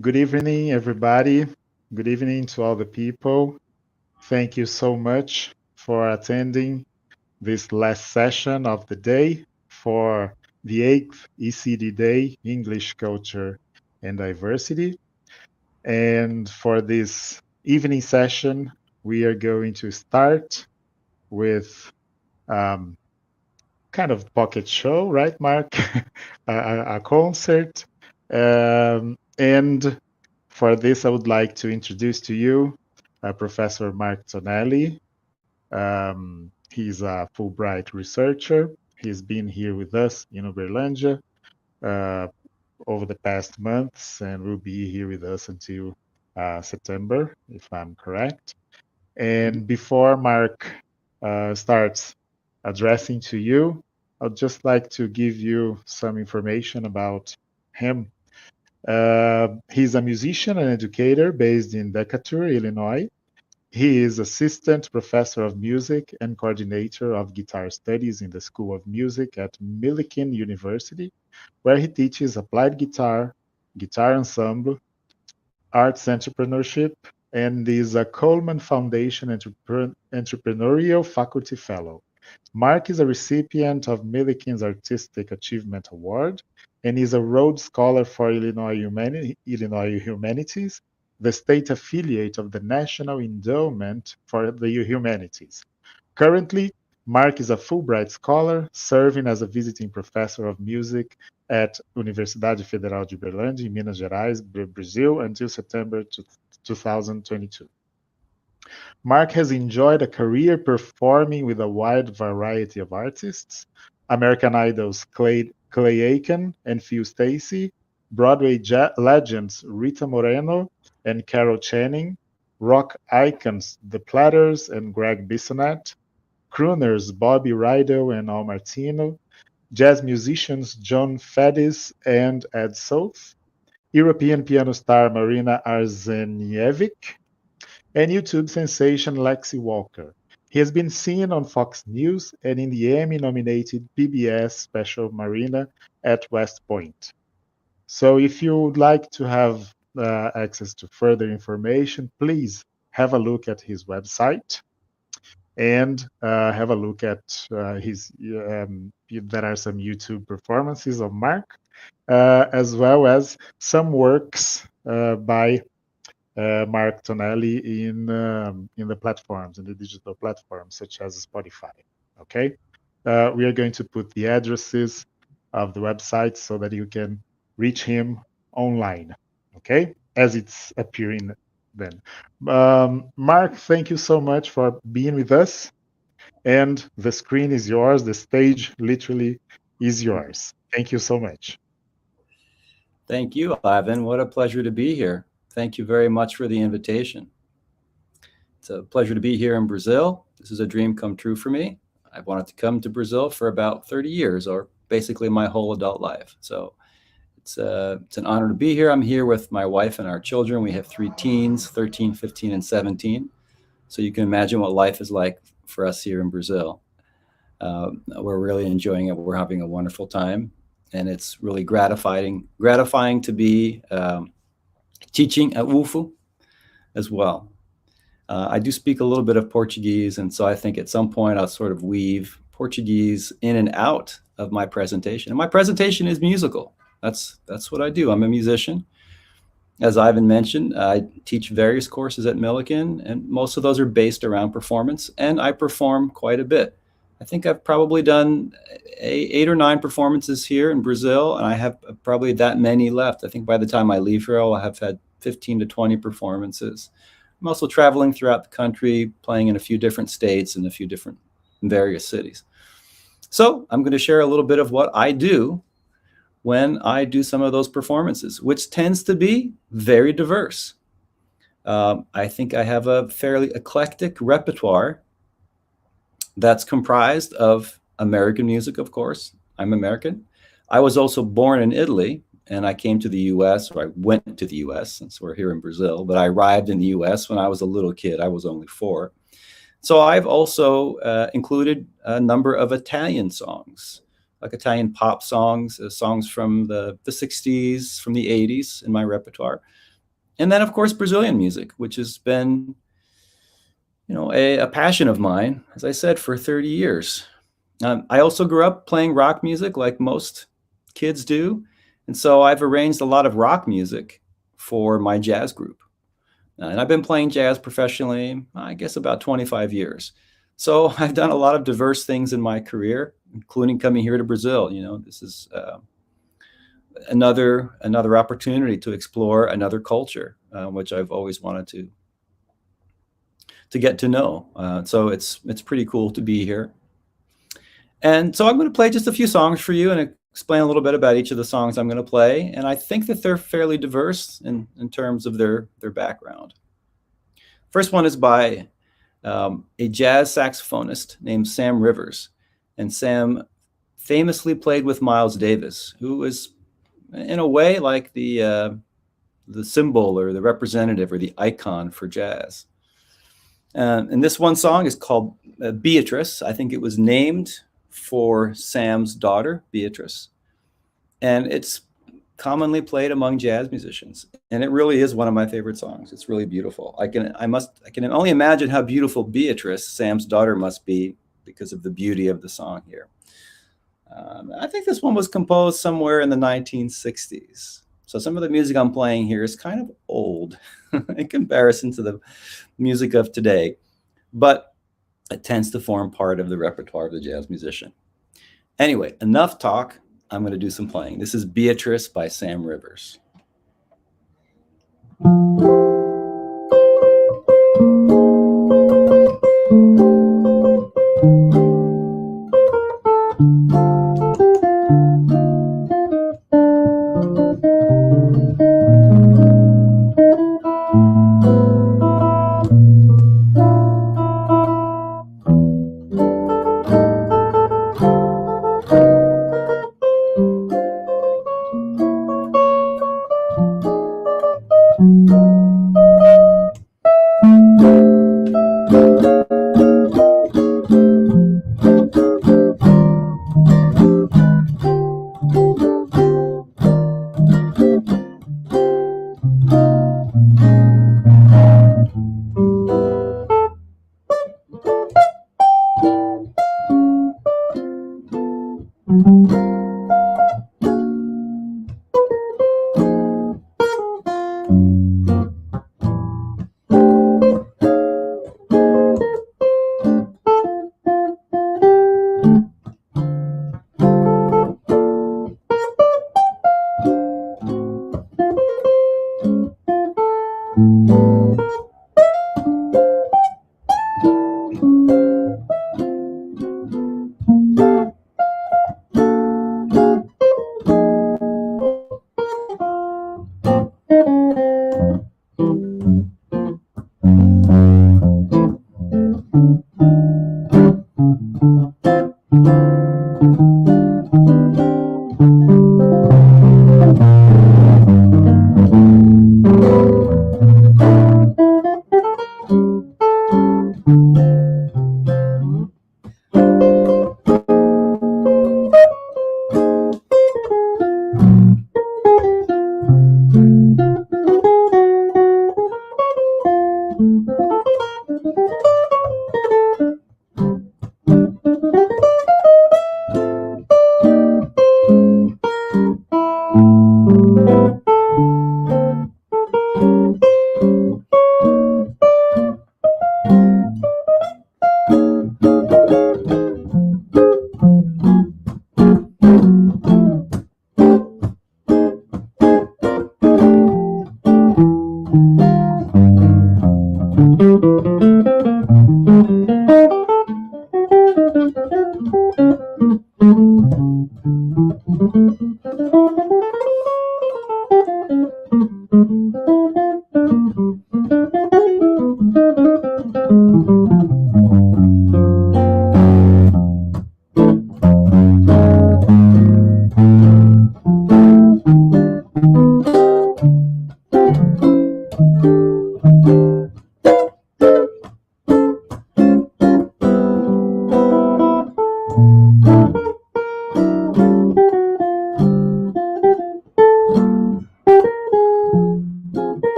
Good evening, everybody. Good evening to all the people. Thank you so much for attending this last session of the day for the 8th ECD Day, English Culture and Diversity. And for this evening session, we are going to start with um, kind of pocket show, right, Mark? a concert. And for this, I would like to introduce to you Professor Mark Tonelli. He's a Fulbright researcher. He's been here with us in Uberlândia uh, over the past months and will be here with us until September, if I'm correct. And before Mark starts addressing to you, I'd just like to give you some information about him. He's a musician and educator based in Decatur, Illinois. He is assistant professor of music and coordinator of guitar studies in the School of Music at Millikin University, where he teaches applied guitar, guitar ensemble, arts entrepreneurship, and is a Coleman Foundation Entrepreneurial Faculty Fellow. Mark is a recipient of Millikin's Artistic Achievement Award and is a Rhodes Scholar for Illinois Humanities, the state affiliate of the National Endowment for the Humanities. Currently, Mark is a Fulbright Scholar, serving as a visiting professor of music at Universidade Federal de Uberlândia in Minas Gerais, Brazil, until September 2022. Mark has enjoyed a career performing with a wide variety of artists: American Idol's Clay Aiken and Phil Stacey, Broadway legends Rita Moreno and Carol Channing, rock icons The Platters and Greg Bissonette, crooners Bobby Rideau and Al Martino, jazz musicians John Faddis and Ed South, European piano star Marina Arzenievich, and YouTube sensation Lexi Walker. He has been seen on Fox News and in the Emmy-nominated PBS special Marina at West Point. So if you would like to have access to further information, please have a look at his website and have a look at his. There are some YouTube performances of Mark, as well as some works by Mark Tonelli in the platforms, in the digital platforms such as Spotify. Okay, we are going to put the addresses of the website so that you can reach him online. Okay, as it's appearing then. Mark, thank you so much for being with us. And the screen is yours. The stage literally is yours. Thank you so much. Thank you, Ivan. What a pleasure to be here. Thank you very much for the invitation. It's a pleasure to be here in Brazil. This is a dream come true for me. I've wanted to come to Brazil for about 30 years, or basically my whole adult life. So it's an honor to be here. I'm here with my wife and our children. We have 3 teens, 13, 15, and 17. So you can imagine what life is like for us here in Brazil. We're really enjoying it. We're having a wonderful time. And it's really gratifying to be teaching at UFO as well. I do speak a little bit of Portuguese, and so I think at some point I'll sort of weave Portuguese in and out of my presentation. And my presentation is musical. That's what I do. I'm a musician. As Ivan mentioned, I teach various courses at Millikin, and most of those are based around performance, and I perform quite a bit. I think I've probably done 8 or 9 performances here in Brazil, and I have probably that many left. I think by the time I leave here, I'll have had 15 to 20 performances. I'm also traveling throughout the country, playing in a few different states and a few different various cities. So I'm going to share a little bit of what I do when I do some of those performances, which tends to be very diverse. I think I have a fairly eclectic repertoire that's comprised of American music, of course. I'm American. I was also born in Italy, and I came to the U.S., or I went to the U.S. since we're here in Brazil, but I arrived in the U.S. when I was a little kid. I was only 4. So I've also included a number of Italian songs, like Italian pop songs, songs from the 60s, from the 80s in my repertoire. And then, of course, Brazilian music, which has been, a passion of mine, as I said, for 30 years. I also grew up playing rock music like most kids do. And so I've arranged a lot of rock music for my jazz group. And I've been playing jazz professionally, I guess, about 25 years. So I've done a lot of diverse things in my career, including coming here to Brazil. This is another opportunity to explore another culture, which I've always wanted to get to know. So it's pretty cool to be here. And so I'm going to play just a few songs for you and explain a little bit about each of the songs I'm going to play. And I think that they're fairly diverse in terms of their background. First one is by a jazz saxophonist named Sam Rivers. And Sam famously played with Miles Davis, who was, in a way, like the symbol or the representative or the icon for jazz. And this one song is called Beatrice. I think it was named for Sam's daughter, Beatrice. And it's commonly played among jazz musicians. And it really is one of my favorite songs. It's really beautiful. I can only imagine how beautiful Beatrice, Sam's daughter, must be because of the beauty of the song here. I think this one was composed somewhere in the 1960s. So some of the music I'm playing here is kind of old in comparison to the music of today, but it tends to form part of the repertoire of the jazz musician. Anyway, enough talk. I'm going to do some playing. This is Beatrice by Sam Rivers.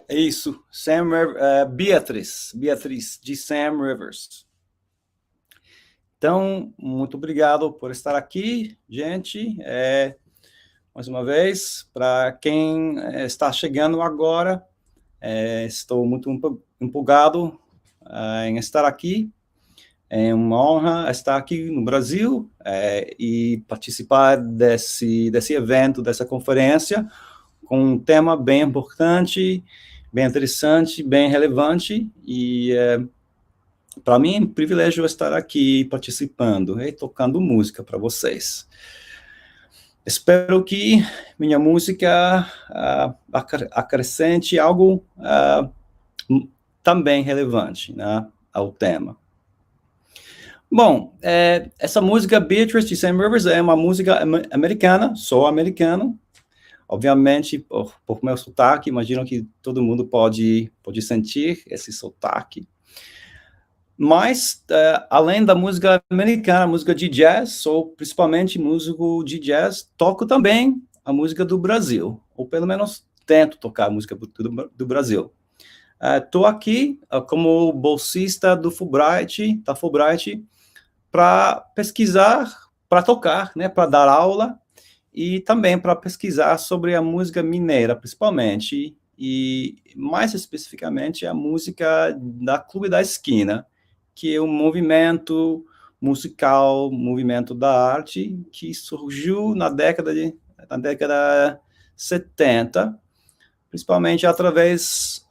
É isso, Beatriz de Sam Rivers. Então, muito obrigado por estar aqui, gente. Mais uma vez, para quem está chegando agora, estou muito empolgado em estar aqui. É uma honra estar aqui no Brasil e participar desse evento, dessa conferência, com um tema bem importante, bem interessante, bem relevante, e para mim é um privilégio estar aqui participando e tocando música para vocês. Espero que minha música acrescente algo também relevante, né, ao tema. Bom, essa música Beatrice de Sam Rivers é uma música americana, sou americano. Obviamente, por meu sotaque, imagino que todo mundo pode sentir esse sotaque. Mas, além da música americana, música de jazz, sou principalmente músico de jazz, toco também a música do Brasil, ou pelo menos tento tocar a música do Brasil. Estou aqui como bolsista da Fulbright, para pesquisar, para tocar, né, para dar aula, e também para pesquisar sobre a música mineira, principalmente, e mais especificamente a música da Clube da Esquina, que é um movimento musical, movimento da arte, que surgiu na década 70, principalmente através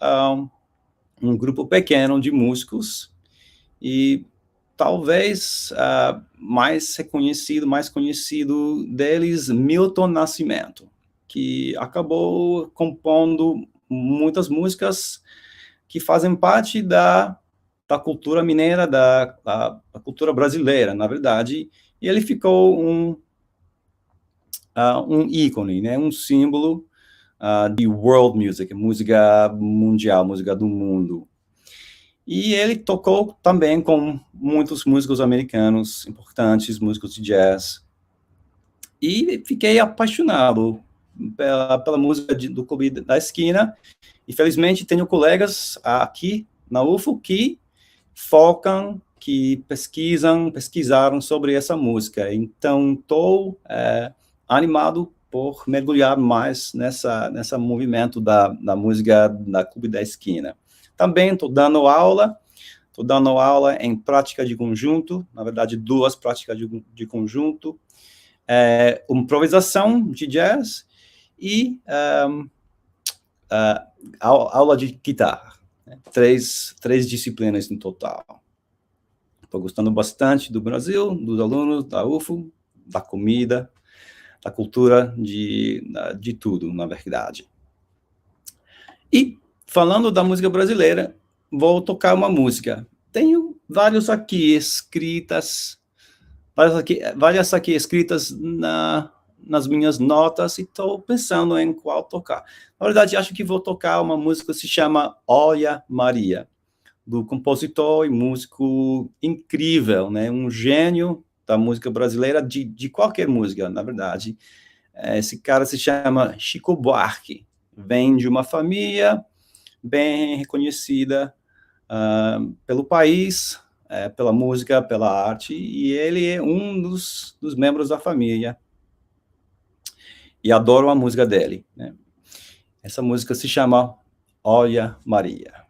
de um grupo pequeno de músicos, e talvez mais conhecido deles, Milton Nascimento, que acabou compondo muitas músicas que fazem parte da cultura mineira, da cultura brasileira, na verdade, e ele ficou um ícone, né, um símbolo de world music, música mundial, música do mundo. E ele tocou também com muitos músicos americanos importantes, músicos de jazz. E fiquei apaixonado pela música do Clube da Esquina. Infelizmente, tenho colegas aqui na UFO que focam, que pesquisaram sobre essa música. Então, estou animado por mergulhar mais nessa movimento da música da Clube da Esquina. Também estou dando aula em prática de conjunto, na verdade, 2 práticas de conjunto, improvisação de jazz e aula de guitarra. Né? 3 disciplinas no total. Estou gostando bastante do Brasil, dos alunos, da UFO, da comida, da cultura, de tudo, na verdade. E falando da música brasileira, vou tocar uma música. Tenho várias aqui escritas nas minhas notas e estou pensando em qual tocar. Na verdade, acho que vou tocar uma música que se chama Olha Maria, do compositor e músico incrível, né? Um gênio da música brasileira, de qualquer música, na verdade. Esse cara se chama Chico Buarque, vem de uma família bem reconhecida pelo país, pela música, pela arte, e ele é um dos membros da família. E adoro a música dele. Né? Essa música se chama Olha Maria.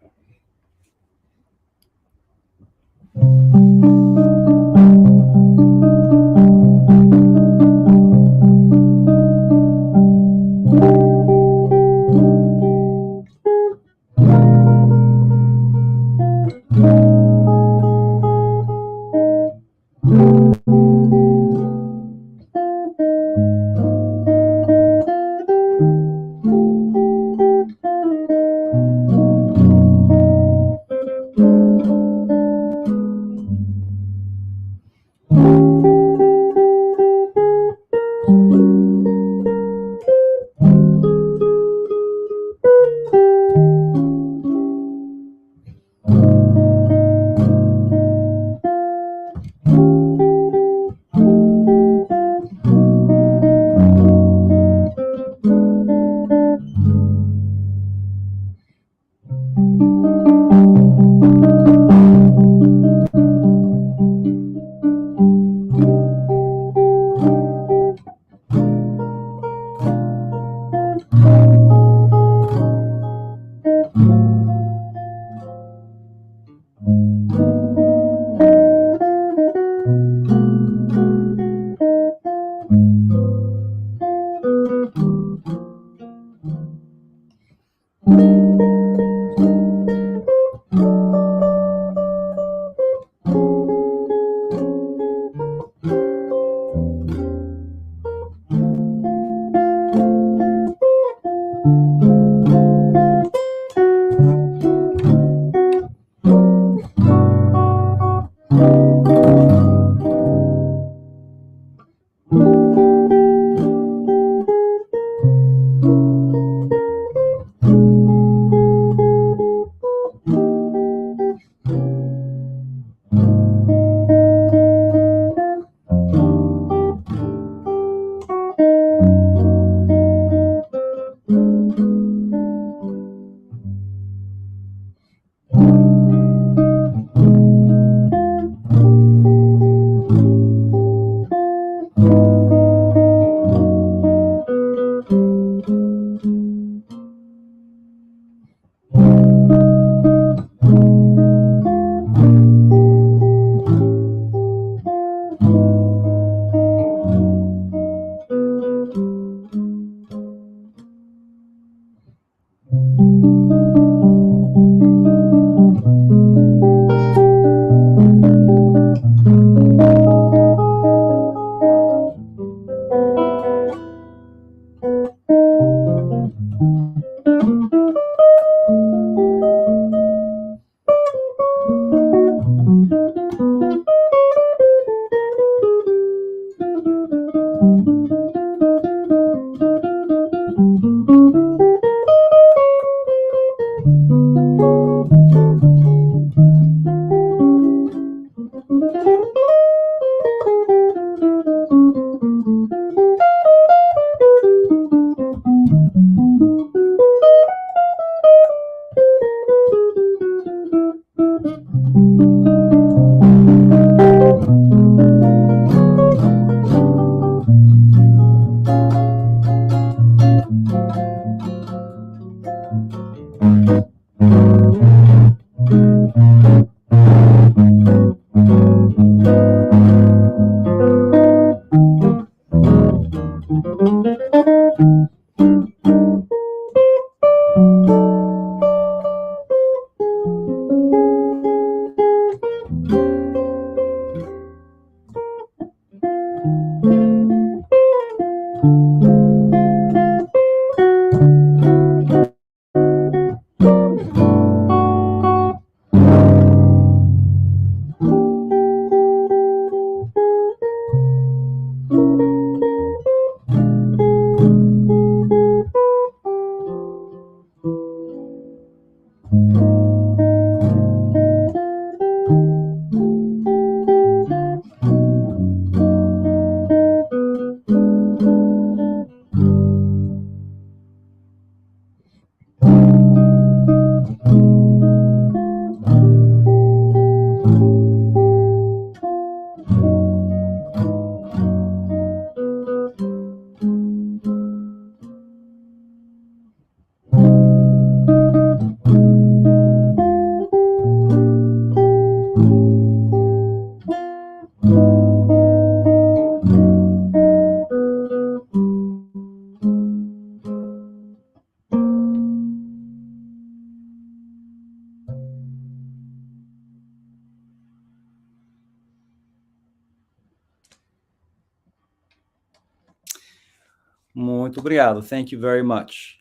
Muito obrigado. Thank you very much.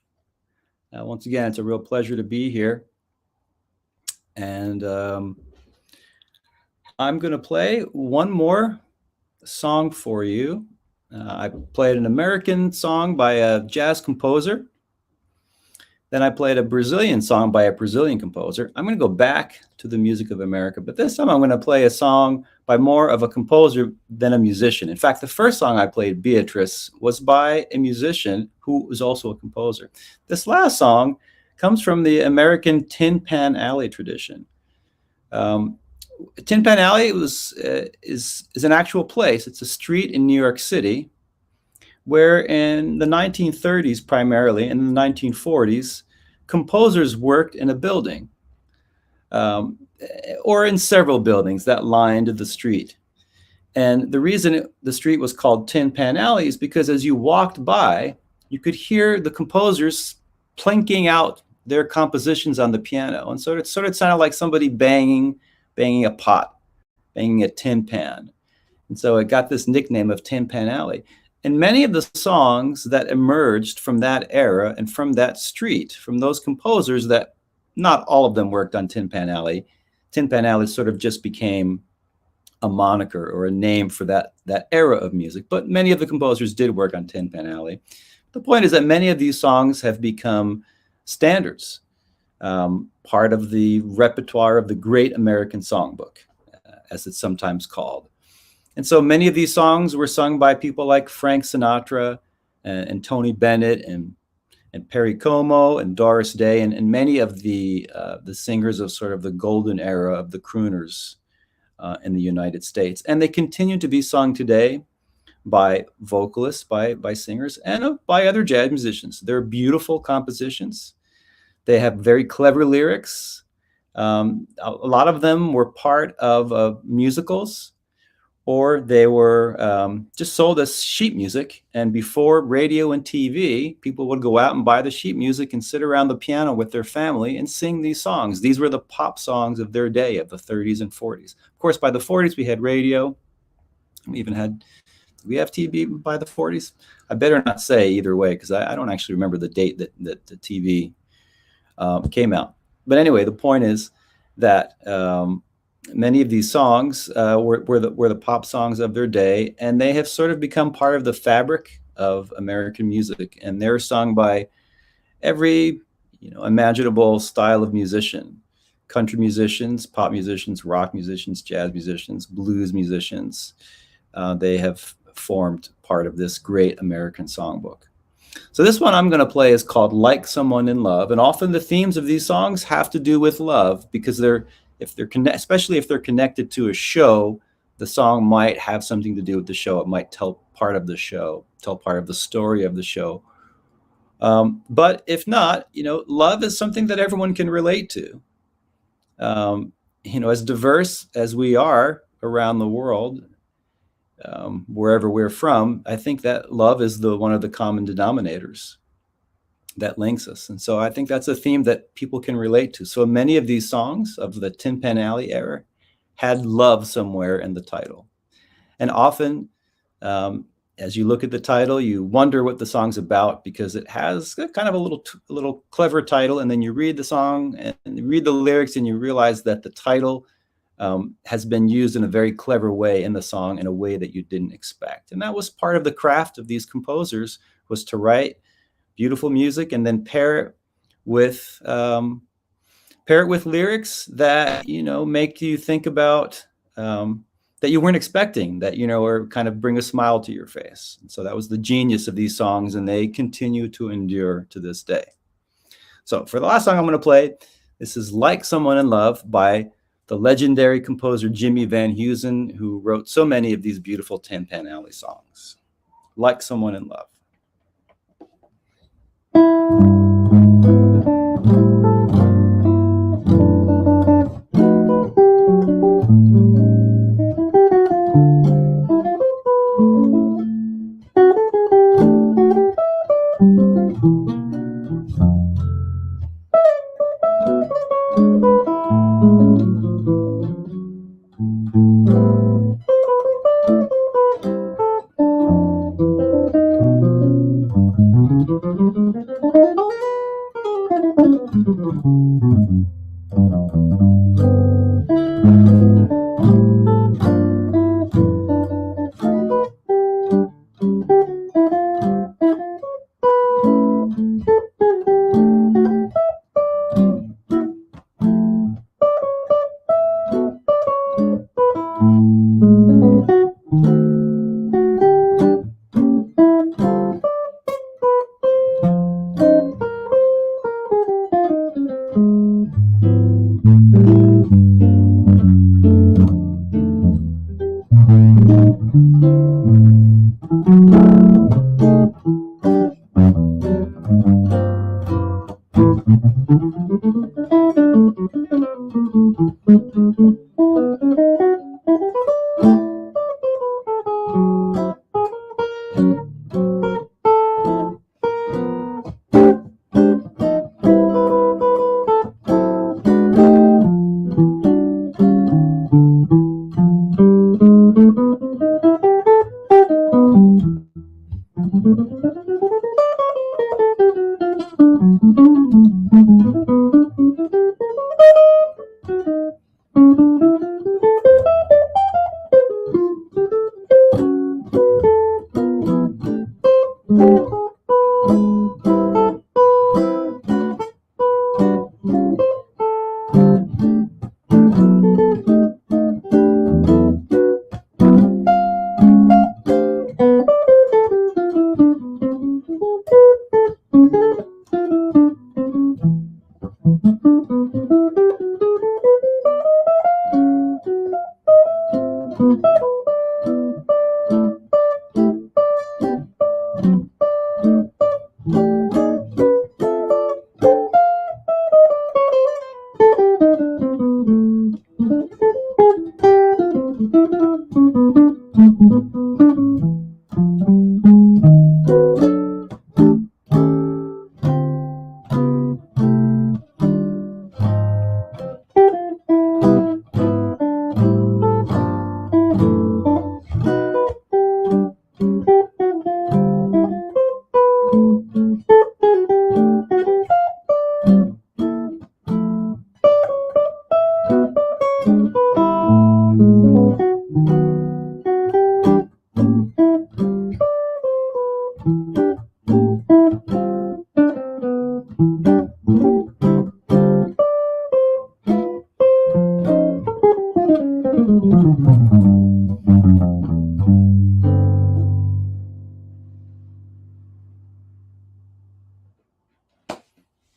Once again, it's a real pleasure to be here. And I'm going to play one more song for you. I played an American song by a jazz composer. Then I played a Brazilian song by a Brazilian composer. I'm going to go back to the music of America, but this time I'm going to play a song by more of a composer than a musician. In fact, the first song I played, Beatrice, was by a musician who was also a composer. This last song comes from the American Tin Pan Alley tradition. Tin Pan Alley is an actual place. It's a street in New York City where in the 1930s primarily, and in the 1940s, composers worked in a building or in several buildings that lined the street. And the reason the street was called Tin Pan Alley is because as you walked by, you could hear the composers plinking out their compositions on the piano. And so it sort of sounded like somebody banging a pot, banging a tin pan. And so it got this nickname of Tin Pan Alley. And many of the songs that emerged from that era and from that street, from those composers that not all of them worked on Tin Pan Alley sort of just became a moniker or a name for that era of music. But many of the composers did work on Tin Pan Alley. The point is that many of these songs have become standards, part of the repertoire of the Great American Songbook, as it's sometimes called. And so many of these songs were sung by people like Frank Sinatra and Tony Bennett and Perry Como and Doris Day and many of the singers of sort of the golden era of the crooners in the United States. And they continue to be sung today by vocalists, by singers, and by other jazz musicians. They're beautiful compositions. They have very clever lyrics. A lot of them were part of musicals, or they were just sold as sheet music. And before radio and TV, people would go out and buy the sheet music and sit around the piano with their family and sing these songs. These were the pop songs of their day, of the 30s and 40s. Of course, by the 40s, we had radio. We even had, did we have TV by the 40s? I better not say either way, because I don't actually remember the date that the TV came out. But anyway, the point is that many of these songs were the pop songs of their day, and they have sort of become part of the fabric of American music. And they're sung by every imaginable style of musician: country musicians, pop musicians, rock musicians, jazz musicians, blues musicians. They have formed part of this great American songbook. So this one I'm going to play is called Like Someone in Love. And often the themes of these songs have to do with love, because especially if they're connected to a show, the song might have something to do with the show. It might tell part of the show, tell part of the story of the show. But if not, love is something that everyone can relate to. As diverse as we are around the world, wherever we're from, I think that love is one of the common denominators that links us. And so I think that's a theme that people can relate to. So many of these songs of the Tin Pan Alley era had love somewhere in the title. And often, as you look at the title, you wonder what the song's about, because it has kind of a little clever title. And then you read the song and you read the lyrics and you realize that the title has been used in a very clever way in the song, in a way that you didn't expect. And that was part of the craft of these composers, was to write beautiful music and then pair it with pair it with lyrics that, make you think about that you weren't expecting, that, or kind of bring a smile to your face. And so that was the genius of these songs, and they continue to endure to this day. So for the last song I'm going to play, this is Like Someone in Love by the legendary composer Jimmy Van Heusen, who wrote so many of these beautiful Tin Pan Alley songs. Like Someone in Love.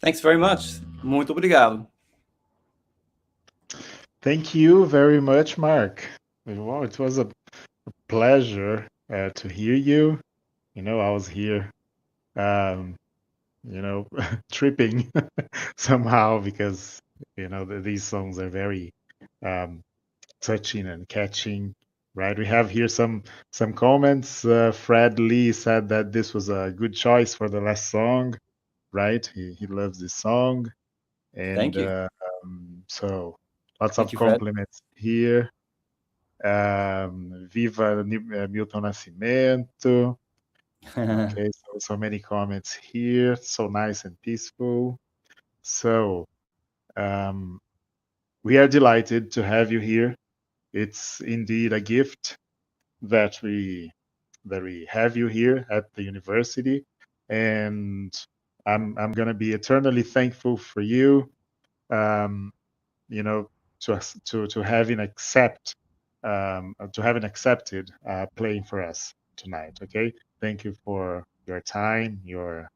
Thanks very much. Muito obrigado. Thank you very much, Mark. Well, it was a pleasure to hear you. I was here, um, tripping somehow because, these songs are very touching and catching, right? We have here some comments. Fred Lee said that this was a good choice for the last song, right? He loves this song. And Thank you. So lots Thank of you, Fred. compliments here. Viva Milton Nascimento. Okay, so many comments here. So nice and peaceful. So we are delighted to have you here. It's indeed a gift that we have you here at the university, and I'm gonna be eternally thankful for you you know, to having accepted playing for us tonight. Okay, thank you for your time, your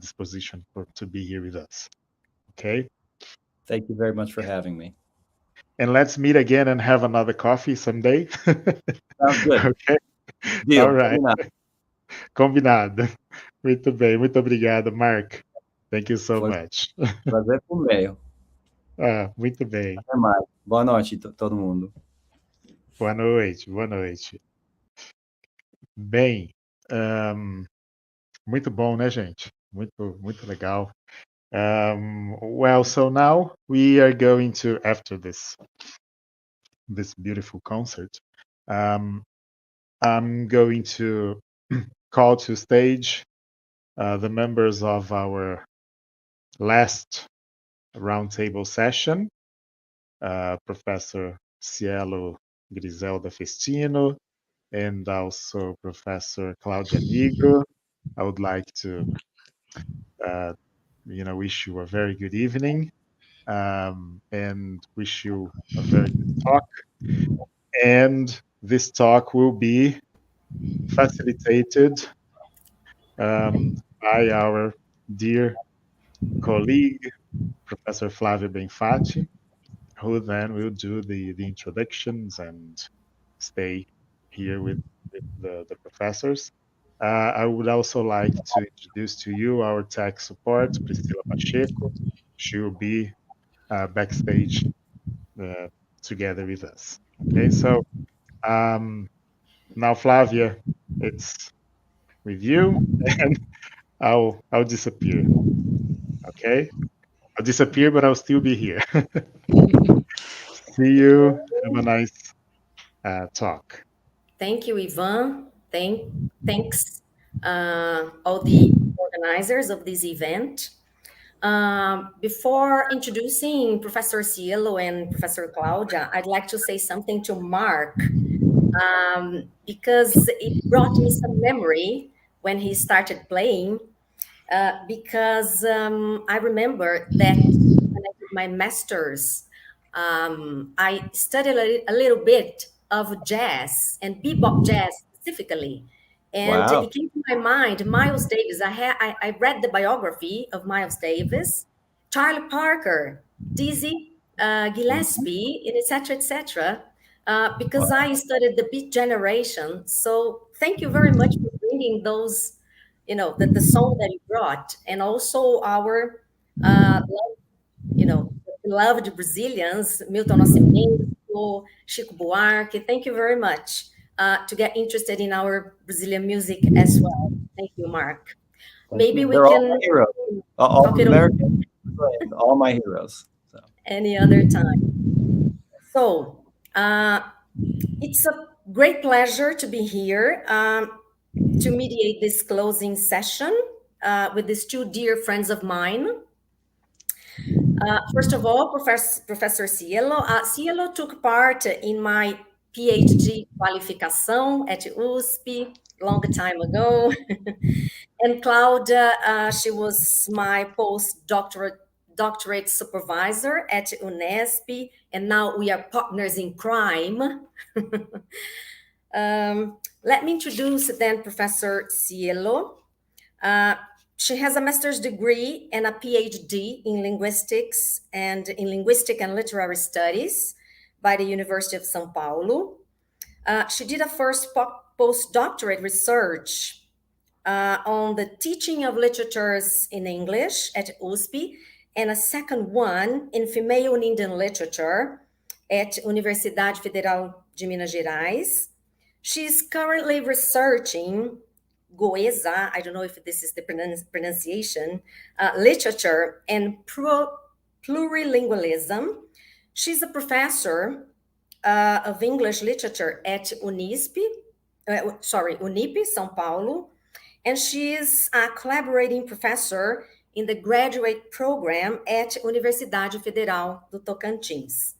disposition to be here with us. Okay. Thank you very much for having me. And let's meet again and have another coffee someday. Sounds good. Okay. Deal. All right. Combinado. Muito bem. Muito obrigado, Mark. Thank you so much. Prazer por meio. Muito bem. Até mais. Boa noite, todo mundo. Boa noite. Boa noite. Bem, muito bom, né, gente? Muito, muito legal. Well, so now we are going to, after this beautiful concert, I'm going to call to stage the members of our last roundtable session, Professor Cielo Griselda Festino, and also Professor Claudia Nigro. I would like to, wish you a very good evening and wish you a very good talk. And this talk will be facilitated by our dear colleague, Professor Flavia Benfatti, who then will do the introductions and stay here with the professors. I would also like to introduce to you our tech support, Priscila Pacheco. She will be backstage together with us. Okay, so now Flavia, it's with you, and I'll disappear. Okay, I'll disappear, but I'll still be here. See you. Have a nice talk. Thank you, Ivan. Thanks all the organizers of this event. Before introducing Professor Cielo and Professor Claudia, I'd like to say something to Mark because it brought me some memory when he started playing. Because I remember that when I did my master's, I studied a little bit of jazz and bebop jazz specifically. And Wow. it came to my mind, Miles Davis. I read the biography of Miles Davis, Charlie Parker, Dizzy Gillespie, and etc., because I studied the Beat Generation. So thank you very much for bringing those, the song that you brought, and also our, beloved Brazilians, Milton Nascimento, Chico Buarque. Thank you very much to get interested in our Brazilian music as well. Thank you, Mark. Maybe we They're can all my heroes. All talk it American, all my heroes. So. Any other time. So it's a great pleasure to be here to mediate this closing session with these two dear friends of mine. First of all, Professor Cielo. Cielo took part in my PhD qualificação at USP long time ago. And Claudia, she was my postdoctorate supervisor at Unesp, and now we are partners in crime. Let me introduce then Professor Cielo. She has a master's degree and a PhD in linguistics and in linguistic and literary studies by the University of São Paulo. She did a first postdoctorate research on the teaching of literatures in English at USP, and a second one in female and Indian literature at Universidade Federal de Minas Gerais. She's currently researching Goesa, I don't know if this is the pronunciation, literature and plurilingualism. She's a professor of English literature at Unip, São Paulo, and she is a collaborating professor in the graduate program at Universidade Federal do Tocantins.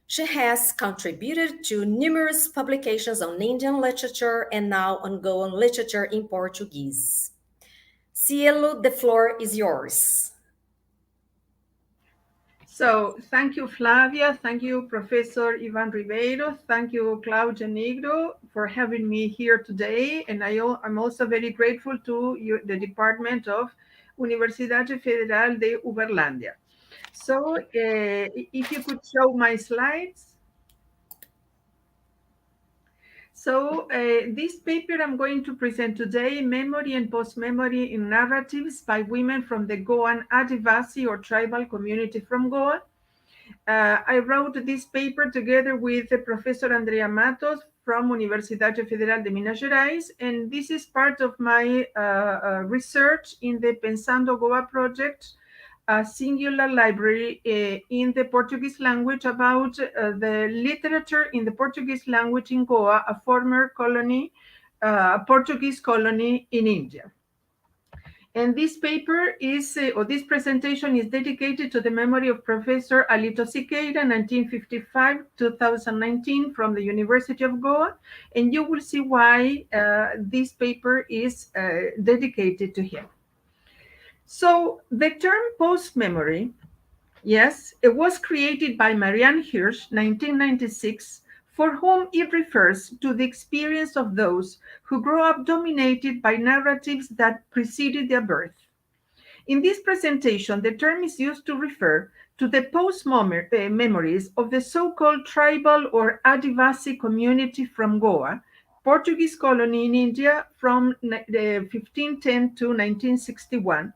She has contributed to numerous publications on Indian literature and now on Goan literature in Portuguese. Cielo, the floor is yours. So thank you, Flavia. Thank you, Professor Ivan Ribeiro. Thank you, Claudia Nigro, for having me here today. And I'm also very grateful to you, the Department of Universidade Federal de Uberlândia. So if you could show my slides. So this paper I'm going to present today, Memory and Post-Memory in Narratives by Women from the Goan Adivasi or Tribal Community from Goa. I wrote this paper together with Professor Andrea Matos from Universidade Federal de Minas Gerais, and this is part of my research in the Pensando Goa project, a singular library in the Portuguese language about the literature in the Portuguese language in Goa, a former colony, Portuguese colony in India. And this paper is, or this presentation is dedicated to the memory of Professor Alito Siqueira, 1955-2019, from the University of Goa. And you will see why this paper is dedicated to him. So the term post-memory, yes, it was created by Marianne Hirsch, 1996, for whom it refers to the experience of those who grow up dominated by narratives that preceded their birth. In this presentation, the term is used to refer to the post-memories of the so-called tribal or Adivasi community from Goa, Portuguese colony in India from 1510 to 1961.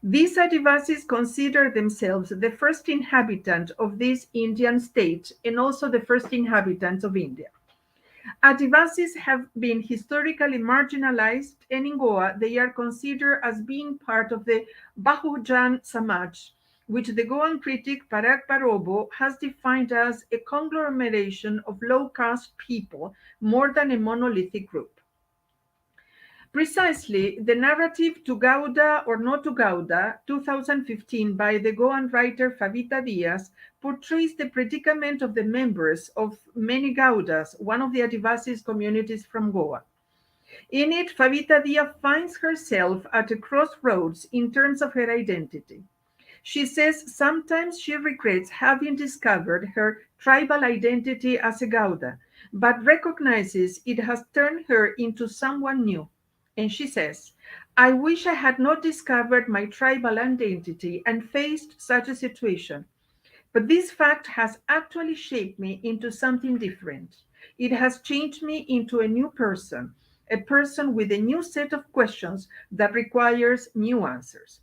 These Adivasis consider themselves the first inhabitant of this Indian state and also the first inhabitants of India. Adivasis have been historically marginalized, and in Goa they are considered as being part of the Bahujan Samaj, which the Goan critic Parag Parobo has defined as a conglomeration of low-caste people more than a monolithic group. Precisely, the narrative To Gauda or No to Gauda, 2015, by the Goan writer Favita Diaz, portrays the predicament of the members of many Gaudas, one of the Adivasis communities from Goa. In it, Favita Diaz finds herself at a crossroads in terms of her identity. She says sometimes she regrets having discovered her tribal identity as a Gauda, but recognizes it has turned her into someone new. And she says, I wish I had not discovered my tribal identity and faced such a situation. But this fact has actually shaped me into something different. It has changed me into a new person, a person with a new set of questions that requires new answers.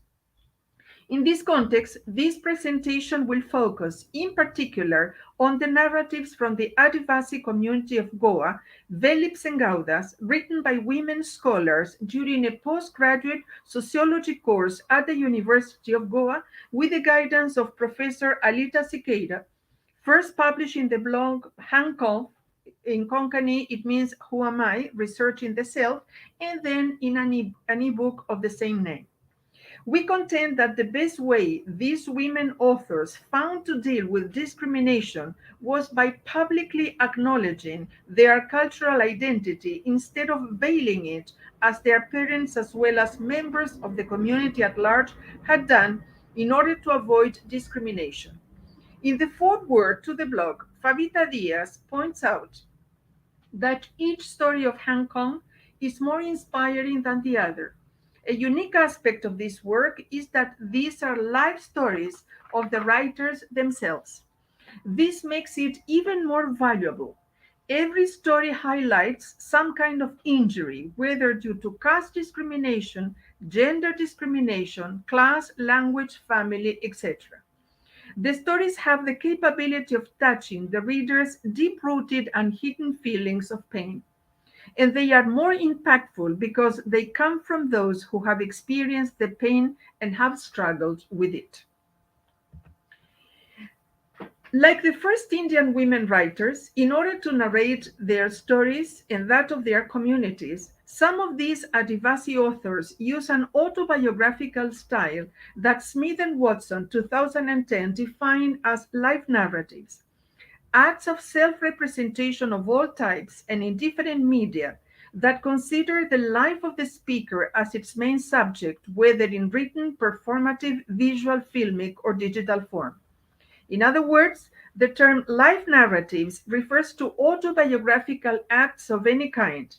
In this context, this presentation will focus in particular on the narratives from the Adivasi community of Goa, Velips and Gaudas, written by women scholars during a postgraduate sociology course at the University of Goa with the guidance of Professor Alita Siqueira, first published in the blog Hankol. In Konkani, it means Who Am I? Researching the Self, and then in an e-book of the same name. We contend that the best way these women authors found to deal with discrimination was by publicly acknowledging their cultural identity instead of veiling it, as their parents as well as members of the community at large had done in order to avoid discrimination. In the foreword to the blog, Favita Diaz points out that each story of Hong Kong is more inspiring than the other. A unique aspect of this work is that these are life stories of the writers themselves. This makes it even more valuable. Every story highlights some kind of injury, whether due to caste discrimination, gender discrimination, class, language, family, etc. The stories have the capability of touching the reader's deep-rooted and hidden feelings of pain. And they are more impactful because they come from those who have experienced the pain and have struggled with it. Like the first Indian women writers, in order to narrate their stories and that of their communities, some of these Adivasi authors use an autobiographical style that Smith and Watson, 2010, define as life narratives. Acts of self-representation of all types and in different media that consider the life of the speaker as its main subject, whether in written, performative, visual, filmic, or digital form. In other words, the term life narratives refers to autobiographical acts of any kind.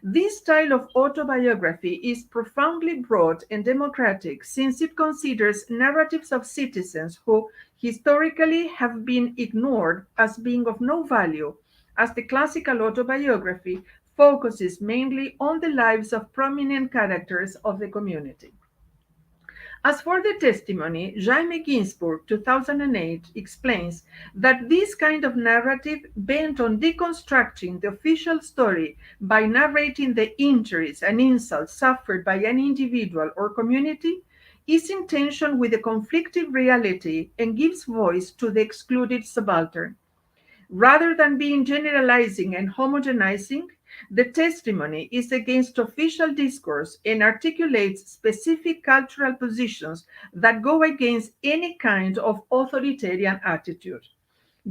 This style of autobiography is profoundly broad and democratic since it considers narratives of citizens who historically have been ignored as being of no value, as the classical autobiography focuses mainly on the lives of prominent characters of the community. As for the testimony, Jaime Ginsburg, 2008, explains that this kind of narrative bent on deconstructing the official story by narrating the injuries and insults suffered by an individual or community is in tension with the conflicting reality and gives voice to the excluded subaltern. Rather than being generalizing and homogenizing, the testimony is against official discourse and articulates specific cultural positions that go against any kind of authoritarian attitude.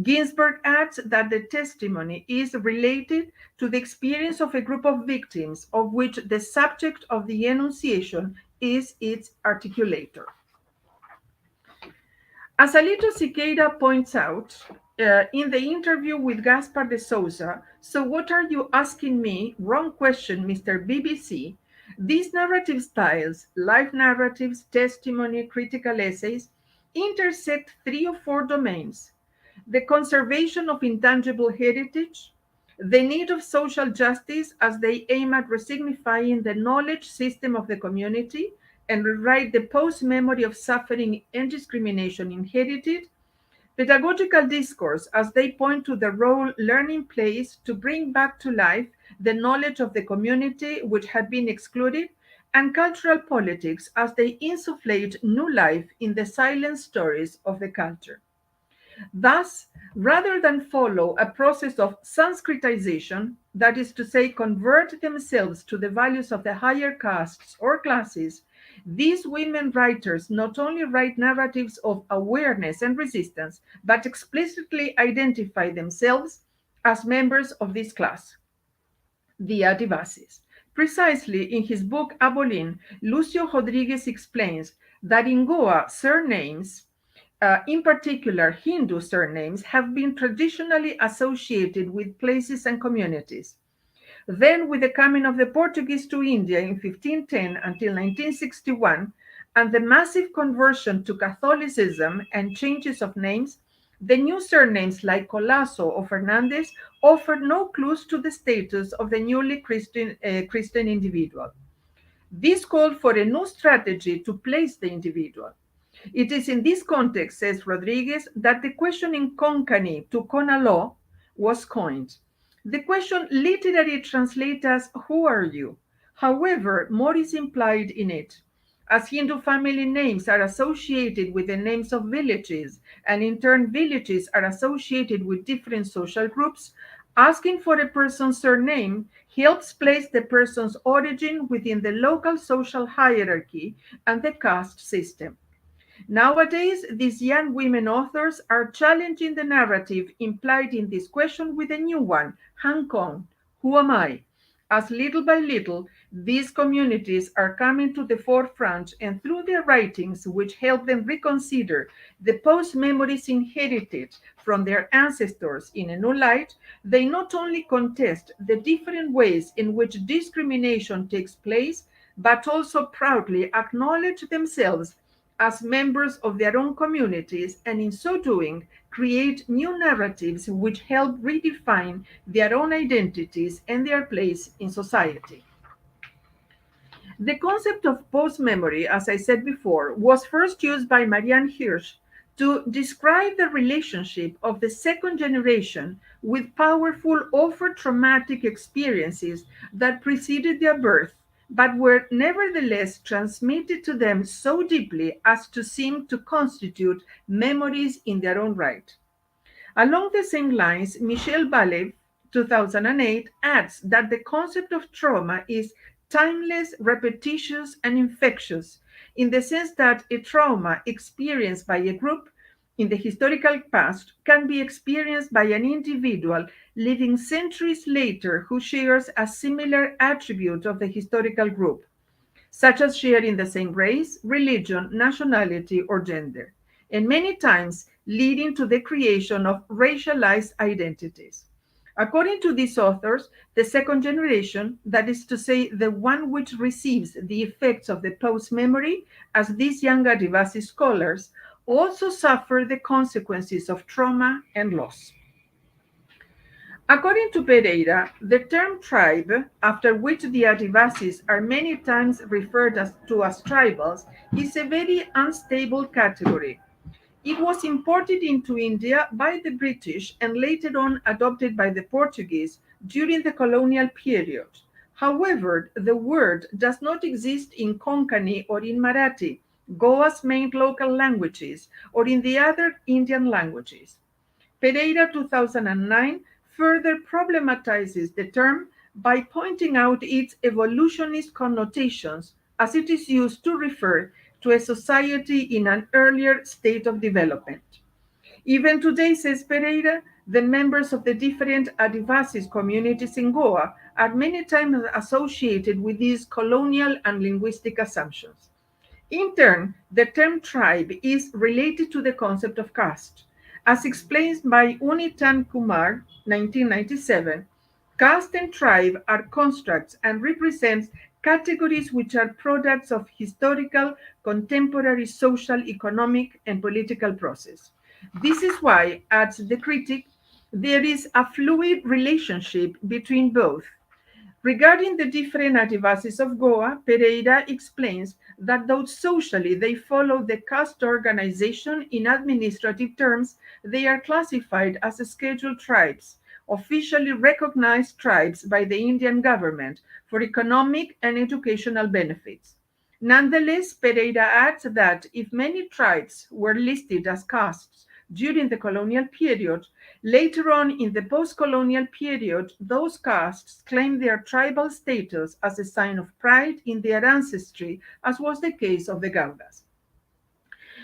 Ginsburg adds that the testimony is related to the experience of a group of victims of which the subject of the enunciation is its articulator. As Alito Siqueira points out in the interview with Gaspar de Souza, so what are you asking me? Wrong question, Mr. BBC. These narrative styles, life narratives, testimony, critical essays, intersect 3 or 4 domains: the conservation of intangible heritage, the need of social justice as they aim at resignifying the knowledge system of the community and rewrite the post-memory of suffering and discrimination inherited, pedagogical discourse as they point to the role learning plays to bring back to life the knowledge of the community which had been excluded, and cultural politics as they insufflate new life in the silent stories of the culture. Thus, rather than follow a process of Sanskritization, that is to say, convert themselves to the values of the higher castes or classes, these women writers not only write narratives of awareness and resistance, but explicitly identify themselves as members of this class, the Adivasis. Precisely in his book Abolin, Lucio Rodriguez explains that in Goa, surnames, in particular Hindu surnames, have been traditionally associated with places and communities. Then, with the coming of the Portuguese to India in 1510 until 1961, and the massive conversion to Catholicism and changes of names, the new surnames like Colasso or Fernandez offered no clues to the status of the newly Christian individual. This called for a new strategy to place the individual. It is in this context, says Rodriguez, that the question in Konkani to Konalo was coined. The question literally translates as, who are you? However, more is implied in it. As Hindu family names are associated with the names of villages, and in turn villages are associated with different social groups, asking for a person's surname helps place the person's origin within the local social hierarchy and the caste system. Nowadays, these young women authors are challenging the narrative implied in this question with a new one, Hong Kong, who am I? As little by little, these communities are coming to the forefront, and through their writings, which help them reconsider the post-memories inherited from their ancestors in a new light, they not only contest the different ways in which discrimination takes place, but also proudly acknowledge themselves as members of their own communities, and in so doing, create new narratives which help redefine their own identities and their place in society. The concept of post-memory, as I said before, was first used by Marianne Hirsch to describe the relationship of the second generation with powerful, often traumatic experiences that preceded their birth, but were nevertheless transmitted to them so deeply as to seem to constitute memories in their own right. Along the same lines, Michel Balev, 2008, adds that the concept of trauma is timeless, repetitious, and infectious, in the sense that a trauma experienced by a group in the historical past can be experienced by an individual living centuries later who shares a similar attribute of the historical group, such as sharing the same race, religion, nationality, or gender. And many times, leading to the creation of racialized identities. According to these authors, the second generation, that is to say, the one which receives the effects of the post-memory, as these young Adivasi scholars, also suffer the consequences of trauma and loss. According to Pereira, the term tribe, after which the Adivasis are many times referred to as tribals, is a very unstable category. It was imported into India by the British and later on adopted by the Portuguese during the colonial period. However, the word does not exist in Konkani or in Marathi, Goa's main local languages, or in the other Indian languages. Pereira 2009 further problematizes the term by pointing out its evolutionist connotations as it is used to refer to a society in an earlier state of development. Even today, says Pereira, the members of the different Adivasis communities in Goa are many times associated with these colonial and linguistic assumptions. In turn, the term tribe is related to the concept of caste. As explained by Unitan Kumar, 1997, caste and tribe are constructs and represent categories which are products of historical, contemporary social, economic, and political process. This is why, adds the critic, there is a fluid relationship between both. Regarding the different Adivasis of Goa, Pereira explains that though socially they follow the caste organization in administrative terms, they are classified as scheduled tribes, officially recognized tribes by the Indian government for economic and educational benefits. Nonetheless, Pereira adds that if many tribes were listed as castes during the colonial period, later on in the post-colonial period, those castes claimed their tribal status as a sign of pride in their ancestry, as was the case of the Gaudas.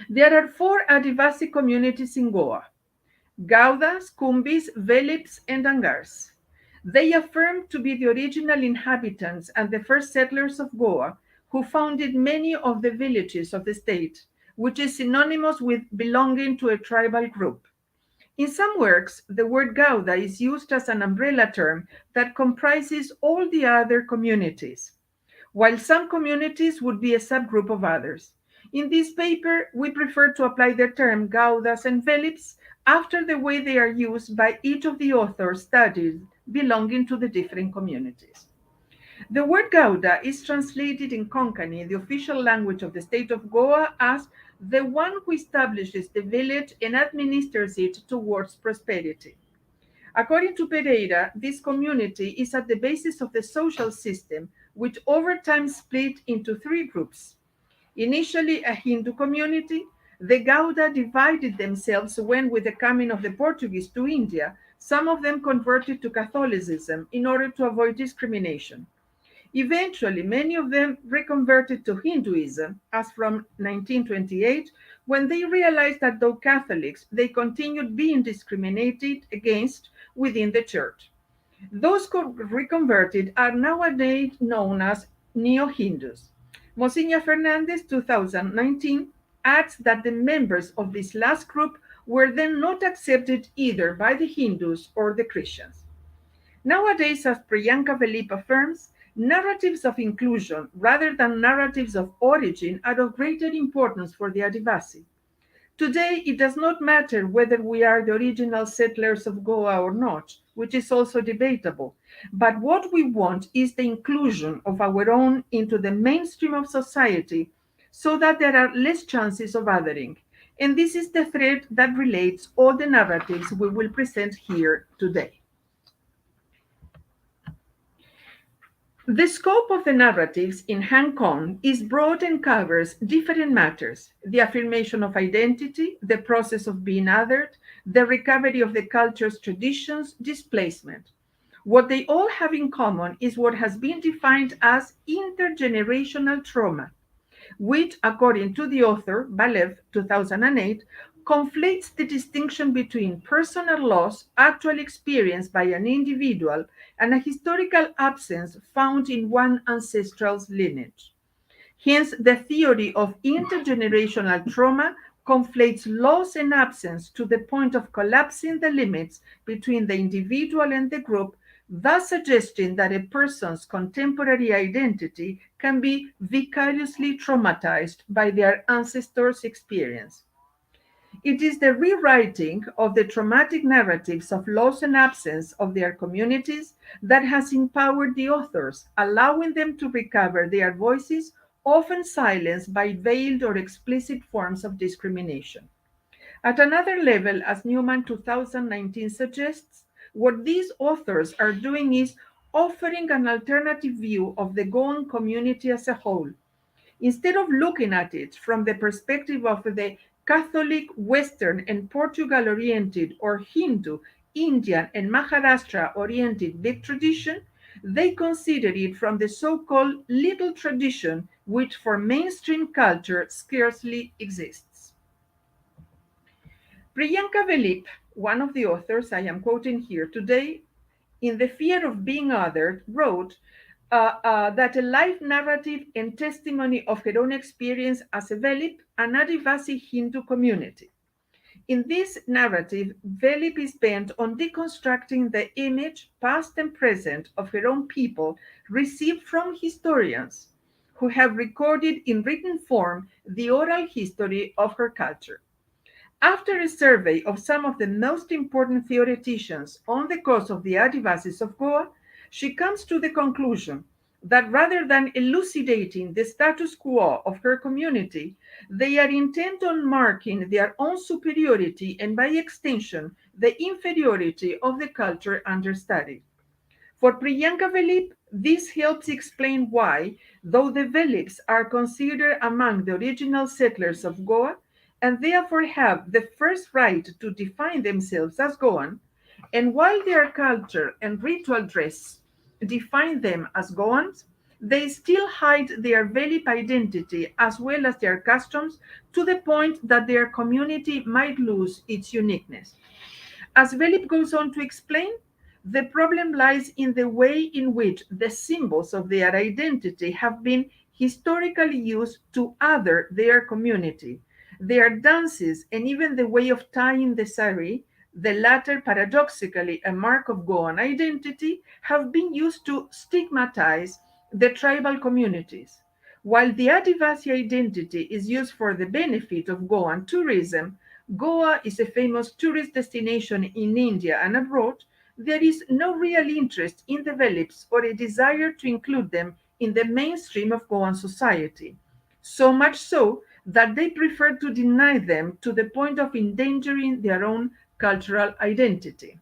There are 4 Adivasi communities in Goa: Gaudas, Kumbis, Velips, and Angars. They affirm to be the original inhabitants and the first settlers of Goa, who founded many of the villages of the state, which is synonymous with belonging to a tribal group. In some works, the word Gauda is used as an umbrella term that comprises all the other communities, while some communities would be a subgroup of others. In this paper, we prefer to apply the term Gaudas and Velips after the way they are used by each of the authors studied belonging to the different communities. The word Gauda is translated in Konkani, the official language of the state of Goa, as the one who establishes the village and administers it towards prosperity. According to Pereira, this community is at the basis of the social system, which over time split into 3 groups. Initially a Hindu community, the Gauda divided themselves when, with the coming of the Portuguese to India, some of them converted to Catholicism in order to avoid discrimination. Eventually, many of them reconverted to Hinduism, as from 1928, when they realized that though Catholics, they continued being discriminated against within the church. Those reconverted are nowadays known as Neo-Hindus. Monsignor Fernandez, 2019, adds that the members of this last group were then not accepted either by the Hindus or the Christians. Nowadays, as Priyanka Velip affirms, narratives of inclusion rather than narratives of origin are of greater importance for the Adivasi. Today, it does not matter whether we are the original settlers of Goa or not, which is also debatable, but what we want is the inclusion of our own into the mainstream of society so that there are less chances of othering. And this is the thread that relates all the narratives we will present here today. The scope of the narratives in Hang Kong is broad and covers different matters: the affirmation of identity, the process of being othered, the recovery of the culture's traditions, displacement. What they all have in common is what has been defined as intergenerational trauma, which, according to the author, Balev, 2008, conflates the distinction between personal loss actually experienced by an individual and a historical absence found in one ancestral's lineage. Hence, the theory of intergenerational trauma conflates loss and absence to the point of collapsing the limits between the individual and the group, thus suggesting that a person's contemporary identity can be vicariously traumatized by their ancestors' experience. It is the rewriting of the traumatic narratives of loss and absence of their communities that has empowered the authors, allowing them to recover their voices, often silenced by veiled or explicit forms of discrimination. At another level, as Newman 2019 suggests, what these authors are doing is offering an alternative view of the Goan community as a whole. Instead of looking at it from the perspective of the Catholic, Western, and Portugal oriented or Hindu, Indian, and Maharashtra oriented big tradition, they consider it from the so called little tradition, which for mainstream culture scarcely exists. Priyanka Velip, one of the authors I am quoting here today, in The Fear of Being Othered, wrote that a life narrative and testimony of her own experience as a Velip, an Adivasi Hindu community. In this narrative, Velip is bent on deconstructing the image, past and present, of her own people received from historians who have recorded in written form the oral history of her culture. After a survey of some of the most important theoreticians on the cause of the Adivasis of Goa, she comes to the conclusion that rather than elucidating the status quo of her community, they are intent on marking their own superiority and, by extension, the inferiority of the culture under study. For Priyanka Velip, this helps explain why, though the Velips are considered among the original settlers of Goa, and therefore have the first right to define themselves as Goan, and while their culture and ritual dress define them as Goans, they still hide their Velip identity as well as their customs to the point that their community might lose its uniqueness. As Velip goes on to explain, the problem lies in the way in which the symbols of their identity have been historically used to other their community. Their dances and even the way of tying the sari, the latter paradoxically a mark of Goan identity, have been used to stigmatize the tribal communities. While the Adivasi identity is used for the benefit of Goan tourism, Goa is a famous tourist destination in India and abroad. There is no real interest in the Velips or a desire to include them in the mainstream of Goan society. So much so that they prefer to deny them to the point of endangering their own cultural identity.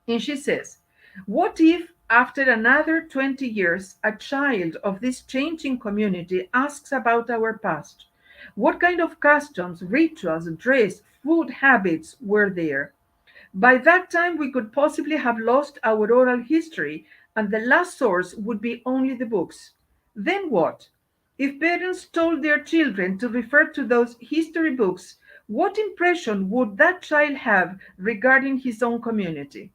And she says, what if after another 20 years, a child of this changing community asks about our past? What kind of customs, rituals, dress, food habits were there? By that time, we could possibly have lost our oral history, and the last source would be only the books. Then what? If parents told their children to refer to those history books, what impression would that child have regarding his own community?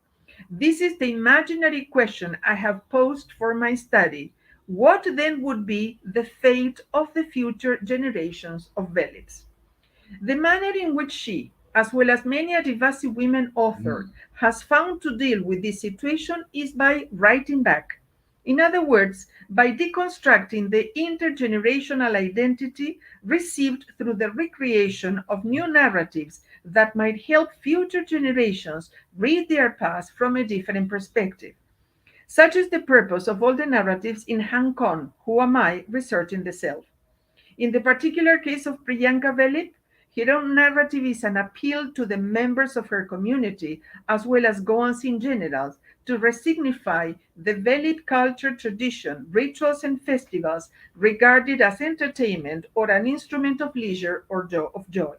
This is the imaginary question I have posed for my study. What then would be the fate of the future generations of Velips? The manner in which she, as well as many Adivasi women authors, has found to deal with this situation is by writing back. In other words, by deconstructing the intergenerational identity received through the recreation of new narratives that might help future generations read their past from a different perspective. Such is the purpose of all the narratives in Hang Con, Who Am I, Researching the Self. In the particular case of Priyanka Velip, her own narrative is an appeal to the members of her community, as well as Goans in general, to resignify the Velip culture, tradition, rituals, and festivals regarded as entertainment or an instrument of leisure or of joy.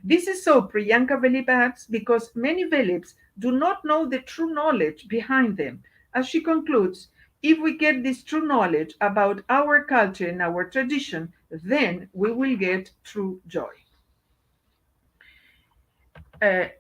This is so, Priyanka Velip adds, because many Velips do not know the true knowledge behind them. As she concludes, if we get this true knowledge about our culture and our tradition, then we will get true joy.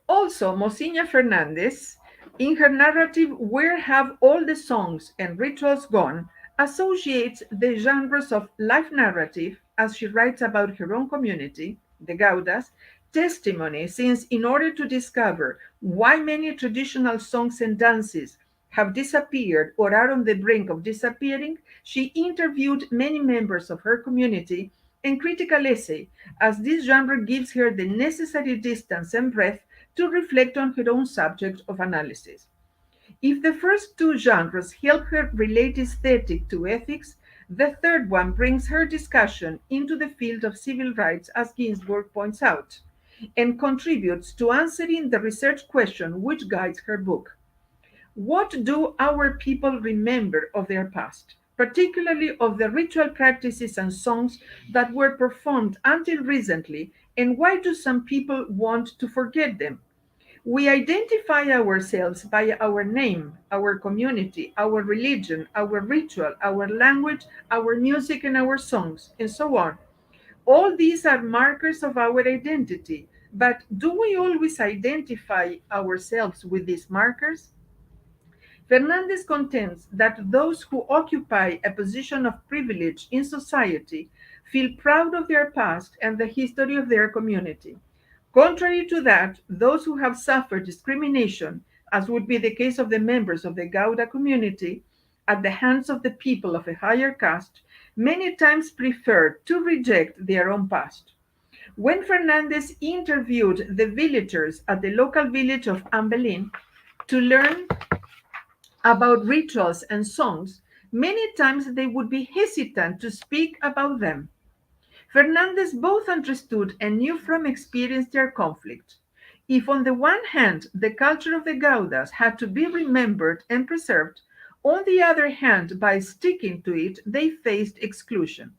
Also, Mocinha Fernandez, in her narrative Where Have All the Songs and Rituals Gone, associates the genres of life narrative, as she writes about her own community, the Gaudas, testimony, since in order to discover why many traditional songs and dances have disappeared or are on the brink of disappearing, she interviewed many members of her community and critical essay, as this genre gives her the necessary distance and breadth to reflect on her own subject of analysis. If the first two genres help her relate aesthetic to ethics, the third one brings her discussion into the field of civil rights, as Ginsburg points out, and contributes to answering the research question which guides her book. What do our people remember of their past, particularly of the ritual practices and songs that were performed until recently, and why do some people want to forget them? We identify ourselves by our name, our community, our religion, our ritual, our language, our music, and our songs, and so on. All these are markers of our identity, but do we always identify ourselves with these markers? Fernandez contends that those who occupy a position of privilege in society feel proud of their past and the history of their community. Contrary to that, those who have suffered discrimination, as would be the case of the members of the Gauda community, at the hands of the people of a higher caste, many times prefer to reject their own past. When Fernandez interviewed the villagers at the local village of Ambelin to learn about rituals and songs, many times they would be hesitant to speak about them. Fernandez both understood and knew from experience their conflict. If, on the one hand, the culture of the Gaudas had to be remembered and preserved, on the other hand, by sticking to it, they faced exclusion.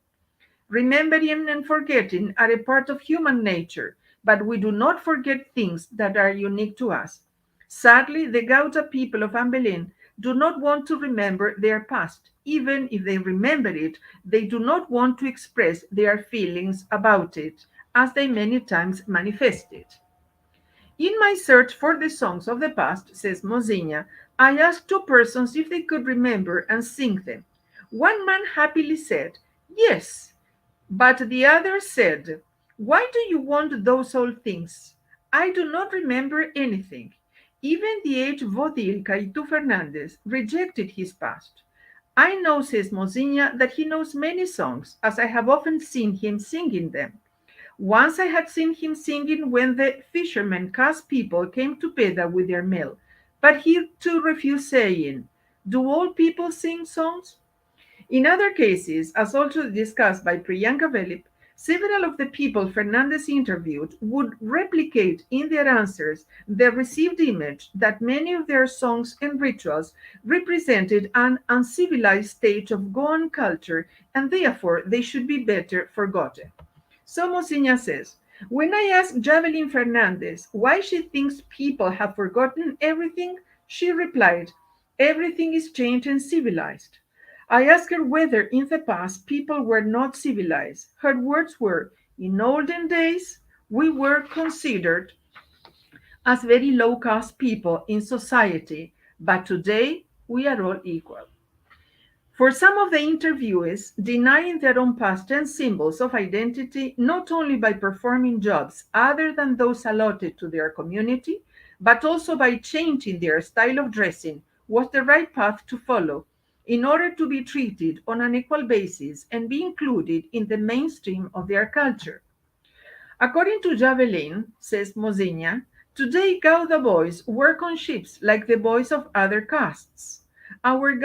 Remembering and forgetting are a part of human nature, but we do not forget things that are unique to us. Sadly, the Gauda people of Ambelin do not want to remember their past. Even if they remember it, they do not want to express their feelings about it, as they many times manifest it. In my search for the songs of the past, says Mozinha, I asked two persons if they could remember and sing them. One man happily said, yes, but the other said, why do you want those old things? I do not remember anything. Even the aged Vodil Caitu Fernandez rejected his past. I know, says Mozinha, that he knows many songs, as I have often seen him singing them. Once I had seen him singing when the fishermen caste people came to Peda with their meal, but he too refused, saying, do all people sing songs? In other cases, as also discussed by Priyanka Velip, several of the people Fernandez interviewed would replicate in their answers the received image that many of their songs and rituals represented an uncivilized stage of Goan culture, and therefore they should be better forgotten. So Mozinha says, when I asked Javelin Fernandez why she thinks people have forgotten everything, she replied, everything is changed and civilized. I asked her whether in the past people were not civilized. Her words were, in olden days, we were considered as very low caste people in society, but today we are all equal. For some of the interviewees, denying their own past and symbols of identity, not only by performing jobs other than those allotted to their community, but also by changing their style of dressing, was the right path to follow in order to be treated on an equal basis and be included in the mainstream of their culture. According to Javelin, says Mozinha, today Gauda boys work on ships like the boys of other castes. Like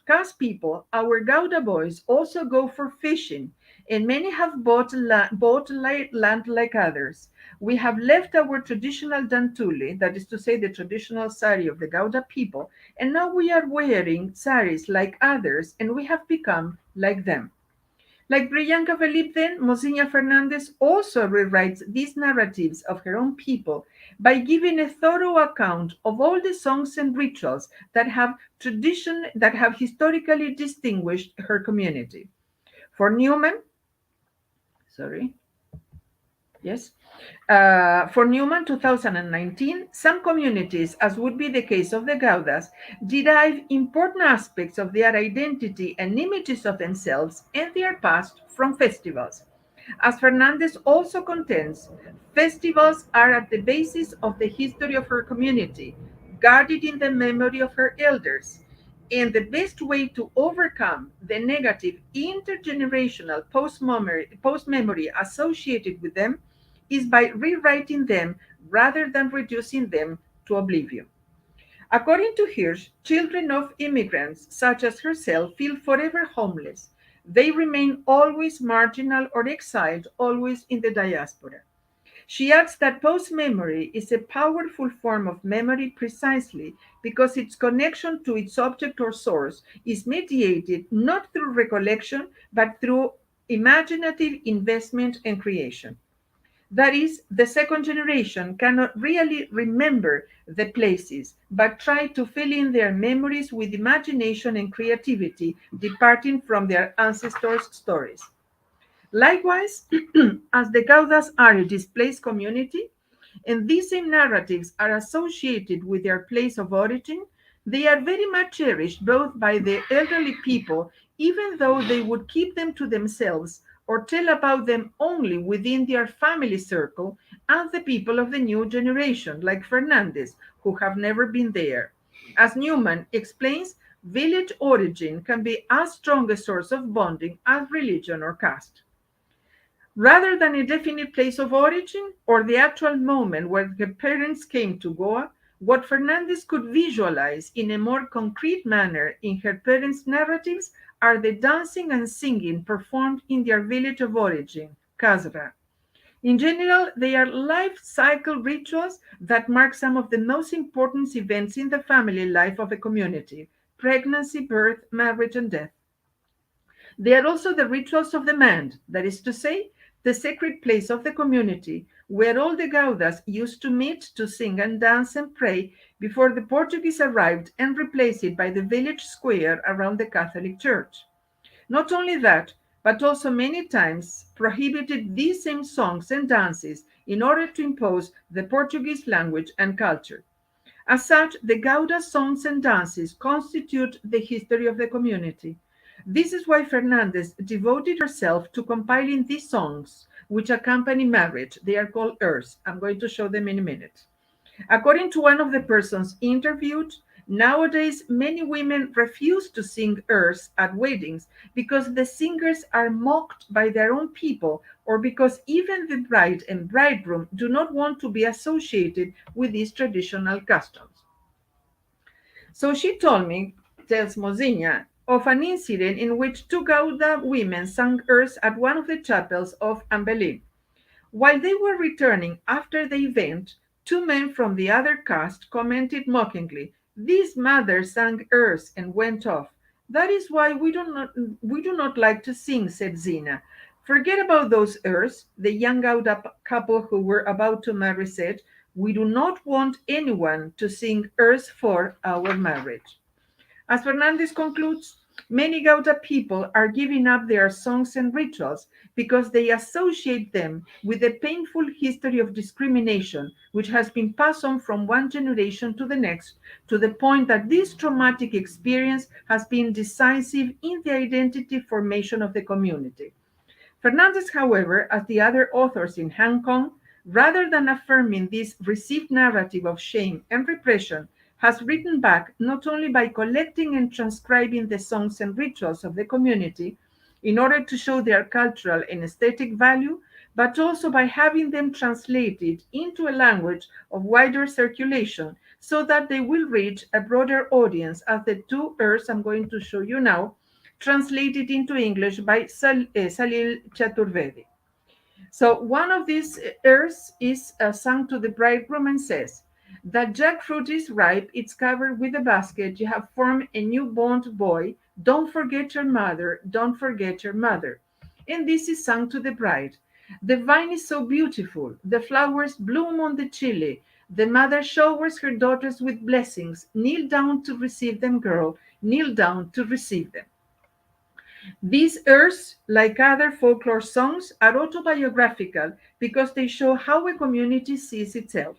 caste people, our Gauda boys also go for fishing, and many have bought land like others. We have left our traditional dantule, that is to say, the traditional sari of the Gauda people, and now we are wearing saris like others, and we have become like them. Like Priyanka Felipe, then, Mozinha Fernandez also rewrites these narratives of her own people by giving a thorough account of all the songs and rituals that have historically distinguished her community. For Newman, for Newman 2019, some communities, as would be the case of the Gaudas, derive important aspects of their identity and images of themselves and their past from festivals. As Fernandez also contends, festivals are at the basis of the history of her community, guarded in the memory of her elders. And the best way to overcome the negative intergenerational post-memory associated with them is by rewriting them rather than reducing them to oblivion. According to Hirsch, children of immigrants, such as herself, feel forever homeless. They remain always marginal or exiled, always in the diaspora. She adds that post memory is a powerful form of memory precisely because its connection to its object or source is mediated not through recollection but through imaginative investment and creation. That is, the second generation cannot really remember the places, but try to fill in their memories with imagination and creativity, departing from their ancestors' stories. Likewise, as the Gaudas are a displaced community, and these same narratives are associated with their place of origin, they are very much cherished both by the elderly people, even though they would keep them to themselves or tell about them only within their family circle, and the people of the new generation, like Fernandez, who have never been there. As Newman explains, village origin can be as strong a source of bonding as religion or caste. Rather than a definite place of origin or the actual moment where her parents came to Goa, what Fernandez could visualize in a more concrete manner in her parents' narratives are the dancing and singing performed in their village of origin, Kazra. In general, they are life cycle rituals that mark some of the most important events in the family life of a community: pregnancy, birth, marriage, and death. They are also the rituals of the man, that is to say, the sacred place of the community, where all the Gaudas used to meet to sing and dance and pray before the Portuguese arrived and replaced it by the village square around the Catholic Church. Not only that, but also many times prohibited these same songs and dances in order to impose the Portuguese language and culture. As such, the Gauda songs and dances constitute the history of the community. This is why Fernandez devoted herself to compiling these songs, which accompany marriage. They are called airs. I'm going to show them in a minute. According to one of the persons interviewed, nowadays many women refuse to sing airs at weddings because the singers are mocked by their own people, or because even the bride and bridegroom do not want to be associated with these traditional customs. So she told me, tells Mozinha, of an incident in which two Gauda women sang airs at one of the chapels of Ambelin. While they were returning after the event, two men from the other caste commented mockingly, "These mothers sang airs and went off. That is why we do not like to sing," said Zina. "Forget about those airs," the young Gauda couple who were about to marry said. "We do not want anyone to sing airs for our marriage." As Fernandez concludes, many Gauda people are giving up their songs and rituals because they associate them with a painful history of discrimination, which has been passed on from one generation to the next, to the point that this traumatic experience has been decisive in the identity formation of the community. Fernandez, however, as the other authors in Hong Kong, rather than affirming this received narrative of shame and repression, has written back not only by collecting and transcribing the songs and rituals of the community in order to show their cultural and aesthetic value, but also by having them translated into a language of wider circulation so that they will reach a broader audience, as the two airs I'm going to show you now, translated into English by Salil Chaturvedi. So one of these airs is sung to the bridegroom and says, "That jackfruit is ripe, it's covered with a basket, you have formed a newborn boy, don't forget your mother, don't forget your mother." And this is sung to the bride. "The vine is so beautiful, the flowers bloom on the chili, the mother showers her daughters with blessings, kneel down to receive them, girl, kneel down to receive them." These airs, like other folklore songs, are autobiographical because they show how a community sees itself.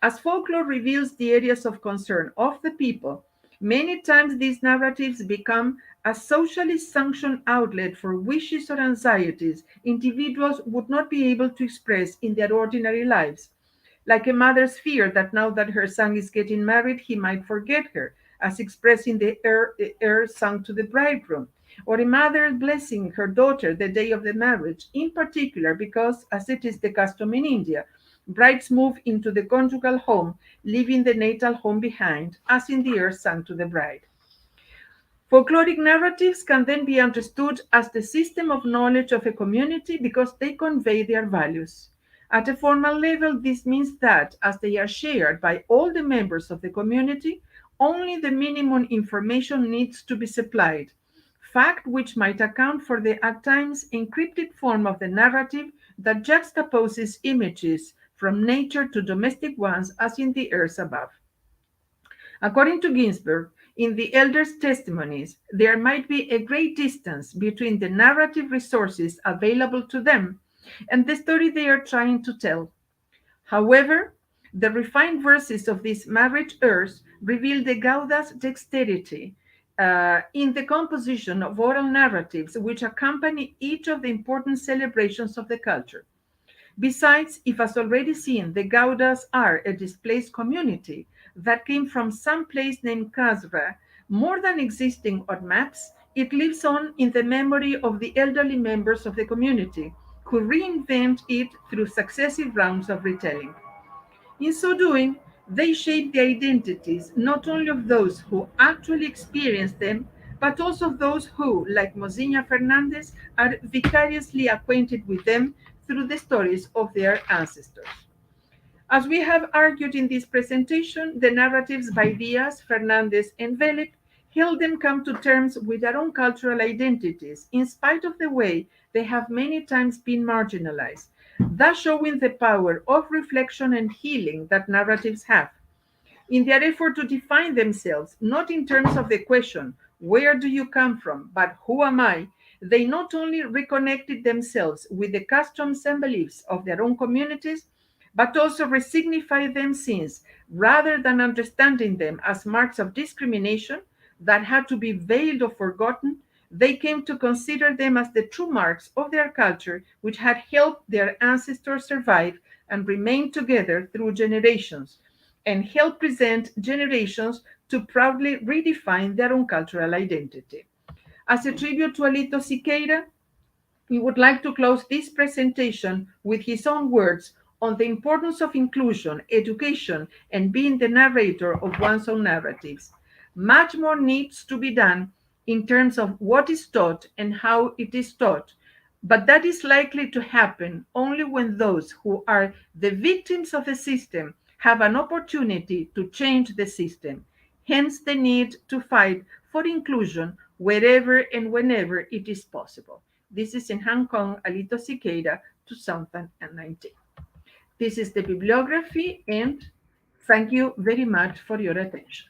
As folklore reveals the areas of concern of the people, Many times these narratives become a socially sanctioned outlet for wishes or anxieties individuals would not be able to express in their ordinary lives. Like a mother's fear that now that her son is getting married, he might forget her, as expressed in the air sung to the bridegroom, or a mother blessing her daughter the day of the marriage, in particular because, as it is the custom in India, brides move into the conjugal home, leaving the natal home behind, as in the air sung to the bride. Folkloric narratives can then be understood as the system of knowledge of a community because they convey their values. At a formal level, this means that, as they are shared by all the members of the community, only the minimum information needs to be supplied, fact which might account for the at times encrypted form of the narrative that juxtaposes images from nature to domestic ones as in the airs above. According to Ginsberg, in the elders' testimonies, there might be a great distance between the narrative resources available to them and the story they are trying to tell. However, the refined verses of these marriage airs reveal the Gauda's dexterity in the composition of oral narratives which accompany each of the important celebrations of the culture. Besides, if as already seen, the Gaudas are a displaced community that came from some place named Kasra, more than existing on maps, it lives on in the memory of the elderly members of the community, who reinvent it through successive rounds of retelling. In so doing, they shape the identities not only of those who actually experience them, but also of those who, like Mozinha Fernandez, are vicariously acquainted with them through the stories of their ancestors. As we have argued in this presentation, the narratives by Diaz, Fernandez, and Velep help them come to terms with their own cultural identities, in spite of the way they have many times been marginalized, thus showing the power of reflection and healing that narratives have. In their effort to define themselves, not in terms of the question, where do you come from, but who am I, they not only reconnected themselves with the customs and beliefs of their own communities, but also resignified them since, rather than understanding them as marks of discrimination that had to be veiled or forgotten, they came to consider them as the true marks of their culture, which had helped their ancestors survive and remain together through generations, and help present generations to proudly redefine their own cultural identity. As a tribute to Alito Siqueira, we would like to close this presentation with his own words on the importance of inclusion, education, and being the narrator of one's own narratives. Much more needs to be done in terms of what is taught and how it is taught, but that is likely to happen only when those who are the victims of the system have an opportunity to change the system. Hence the need to fight for inclusion wherever and whenever it is possible. This is in Hong Kong, Alito Siqueira, 2019. This is the bibliography, and thank you very much for your attention.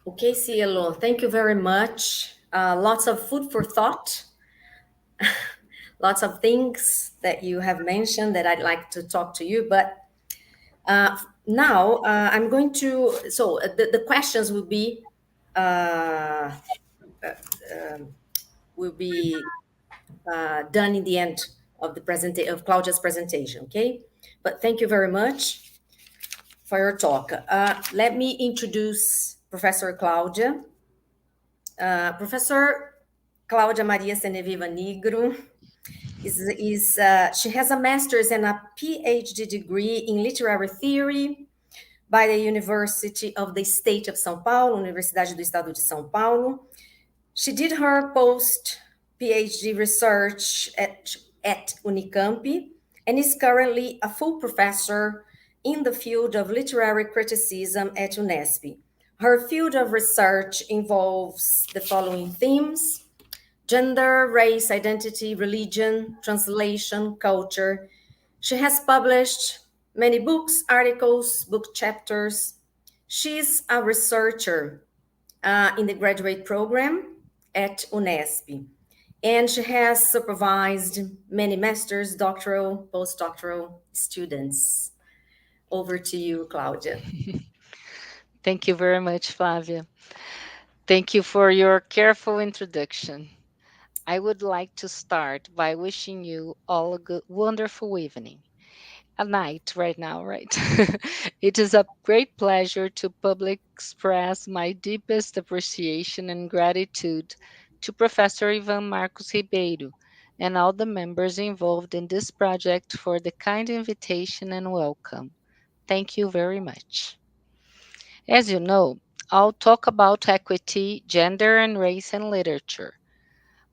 Okay, Cielo, thank you very much. Lots of food for thought. Lots of things that you have mentioned that I'd like to talk to you, but now I'm going to, so the questions will be done in the end of the of Claudia's presentation, okay? But thank you very much for your talk. Let me introduce Professor Claudia. Professor Claudia Maria Ceneviva Nigro she has a master's and a PhD degree in literary theory by the University of the State of São Paulo, Universidade do Estado de São Paulo. She did her post-PhD research at Unicamp and is currently a full professor in the field of literary criticism at Unesp. Her field of research involves the following themes: gender, race, identity, religion, translation, culture. She has published many books, articles, book chapters. She's a researcher in the graduate program at Unesp. and she has supervised many master's, doctoral, postdoctoral students. Over to you, Claudia. Thank you very much, Flavia. Thank you for your careful introduction. I would like to start by wishing you all a good, wonderful evening. A night right now, right? It is a great pleasure to publicly express my deepest appreciation and gratitude to Professor Ivan Marcos Ribeiro and all the members involved in this project for the kind invitation and welcome. Thank you very much. As you know, I'll talk about equity, gender, and race in literature.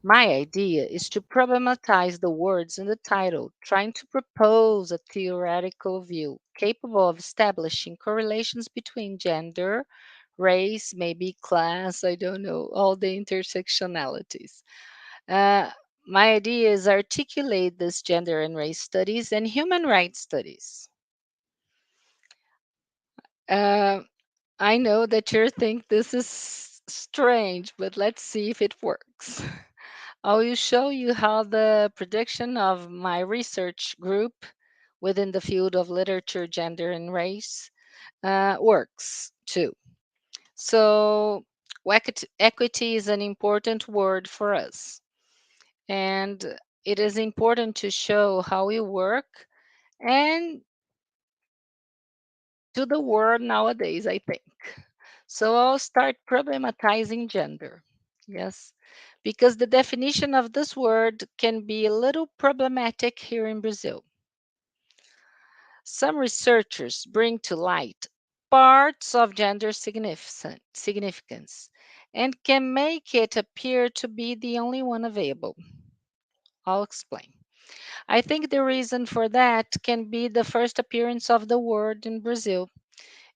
My idea is to problematize the words in the title, trying to propose a theoretical view capable of establishing correlations between gender, race, maybe class, I don't know, all the intersectionalities. Uh, my idea is articulate this gender and race studies and human rights studies. Uh, I know that you think this is strange, but let's see if it works. I will show you how the prediction of my research group within the field of literature, gender, and race works too. So, equity is an important word for us, and it is important to show how we work and to the world nowadays, I think. So I'll start problematizing gender. Yes, because the definition of this word can be a little problematic here in Brazil. Some researchers bring to light parts of gender significance and can make it appear to be the only one available. I'll explain. I think the reason for that can be the first appearance of the word in Brazil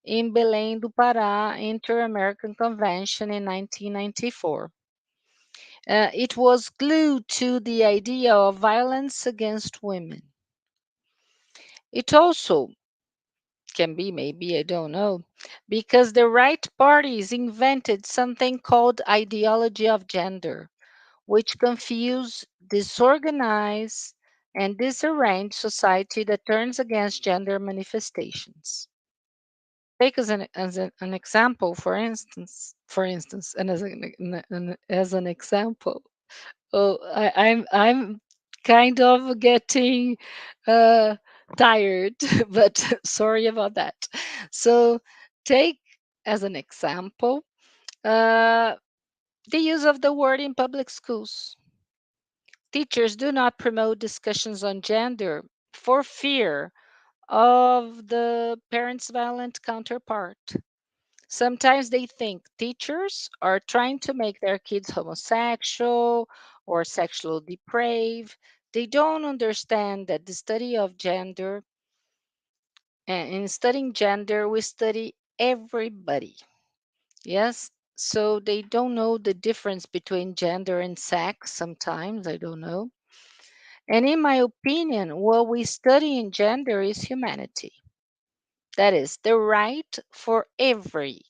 in Belém do Pará Inter-American Convention in 1994. It was glued to the idea of violence against women. It also can be, maybe, I don't know, because the right parties invented something called ideology of gender, which confused, disorganized, and disarranged society that turns against gender manifestations. Take as an example, for instance, and as an example, oh, I'm kind of getting uh, tired, but sorry about that. So take as an example uh, the use of the word in public schools. Teachers do not promote discussions on gender for fear of the parent's violent counterpart. Sometimes they think teachers are trying to make their kids homosexual or sexually depraved. They don't understand that the study of gender, and in studying gender, we study everybody. Yes. So they don't know the difference between gender and sex sometimes. I don't know. And in my opinion, what we study in gender is humanity. That is the right for every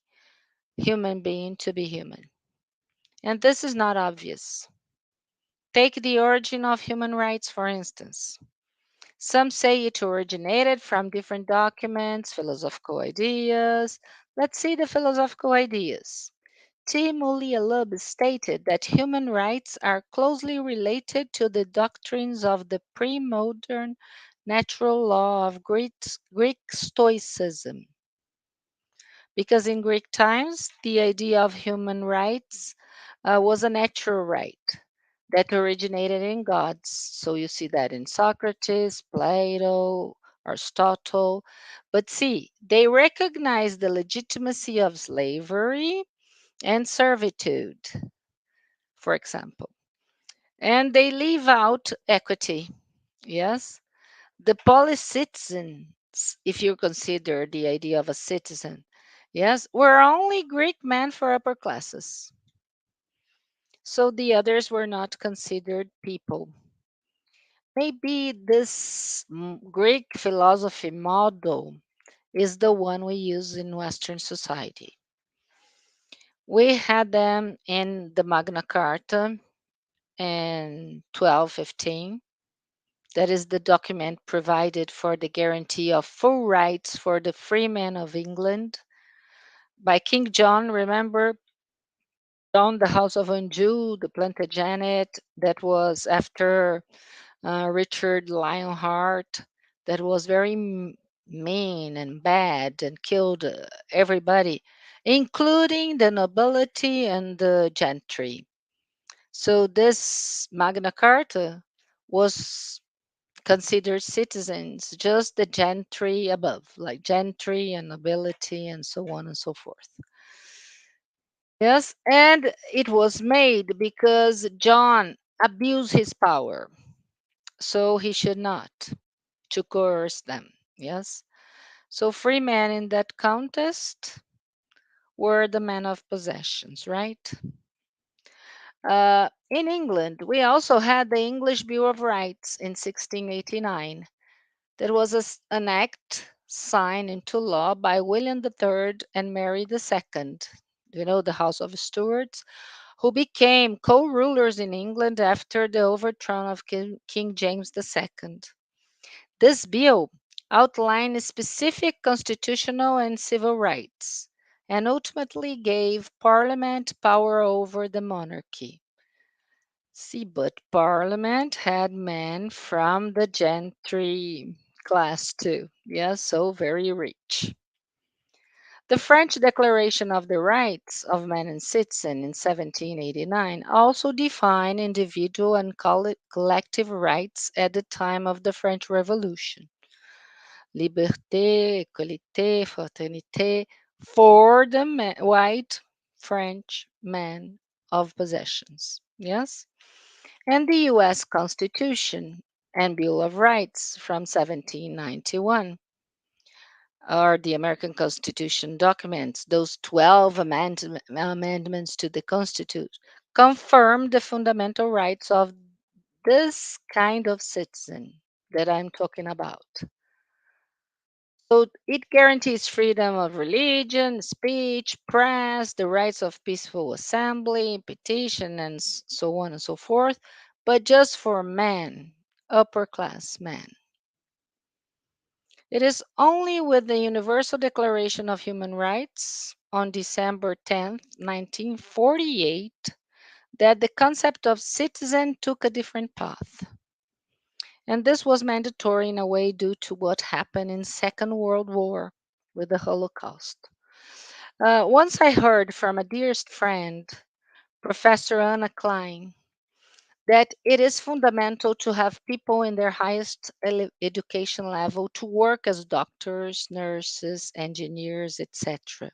human being to be human. And this is not obvious. Take the origin of human rights, for instance. Some say it originated from different documents, philosophical ideas. Let's see the philosophical ideas. Timothy Alub stated that human rights are closely related to the doctrines of the pre-modern natural law of Greek Stoicism. Because in Greek times, the idea of human rights was a natural right that originated in gods. So you see that in Socrates, Plato, Aristotle. But see, they recognize the legitimacy of slavery and servitude, for example. And they leave out equity. Yes. The polis citizens, if you consider the idea of a citizen, yes, were only Greek men for upper classes. So the others were not considered people. Maybe this Greek philosophy model is the one we use in Western society. We had them in the Magna Carta and 1215. That is the document provided for the guarantee of full rights for the freemen of England by King John. Remember, John, the House of Anjou, the Plantagenet, that was after Richard Lionheart, that was very mean and bad and killed everybody, including the nobility and the gentry. So this Magna Carta was considered citizens, just the gentry above, like gentry and nobility and so on and so forth. Yes, and it was made because John abused his power, so he should not to coerce them. Yes, so free men in that contest were the men of possessions, right? In England, we also had the English Bill of Rights in 1689. That was an act signed into law by William III and Mary II, you know, the House of Stuarts, who became co rulers in England after the overthrow of King James II. This bill outlined specific constitutional and civil rights and ultimately gave Parliament power over the monarchy. See, but Parliament had men from the gentry class too. Yes, so very rich. The French Declaration of the Rights of Man and Citizen in 1789 also defined individual and collective rights at the time of the French Revolution. Liberté, égalité, fraternité for the white French men of possessions. Yes? And the US Constitution and Bill of Rights from 1791, or the American Constitution documents, those 12 amendments to the Constitution, confirm the fundamental rights of this kind of citizen that I'm talking about. So it guarantees freedom of religion, speech, press, the rights of peaceful assembly, petition, and so on and so forth, but just for men, upper class men. It is only with the Universal Declaration of Human Rights on December 10th, 1948, that the concept of citizen took a different path. And this was mandatory in a way due to what happened in Second World War with the Holocaust. Once I heard from a dearest friend, Professor Anna Klein, that it is fundamental to have people in their highest education level to work as doctors, nurses, engineers, etc.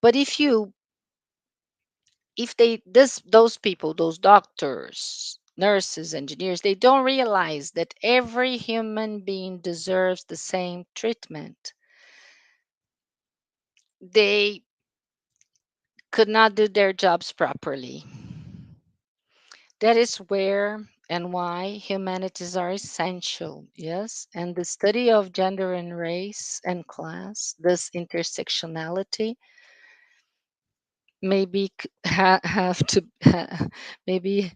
But if those people, those doctors, nurses, engineers, they don't realize that every human being deserves the same treatment, they could not do their jobs properly. That is where and why humanities are essential, yes? And the study of gender and race and class, this intersectionality, maybe have to maybe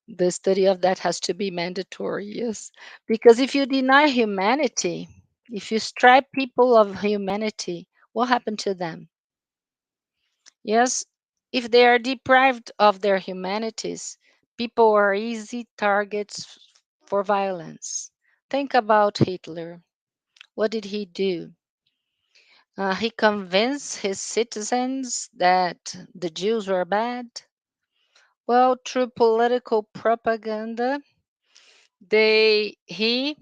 the study of that has to be mandatory, yes, because if you deny humanity, if you strip people of humanity, what happened to them? Yes, if they are deprived of their humanities, people are easy targets for violence. Think about Hitler. What did he do? He convinced his citizens that the Jews were bad. Well, through political propaganda, he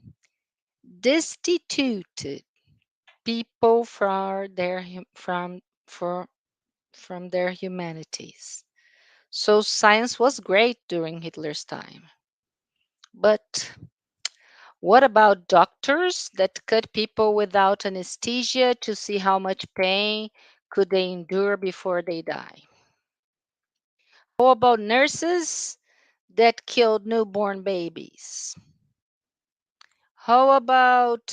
destituted people from their humanities. So science was great during Hitler's time. But what about doctors that cut people without anesthesia to see how much pain could they endure before they die? How about nurses that killed newborn babies? How about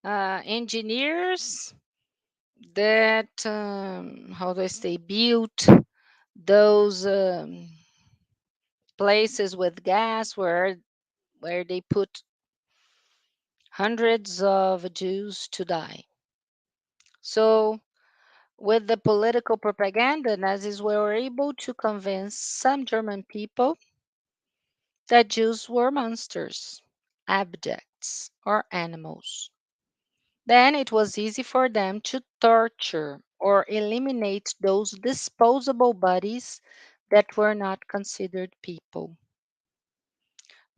engineers that, how do I say, built those places with gas where they put hundreds of Jews to die. So with the political propaganda, Nazis were able to convince some German people that Jews were monsters, abjects, or animals. Then it was easy for them to torture or eliminate those disposable bodies that were not considered people.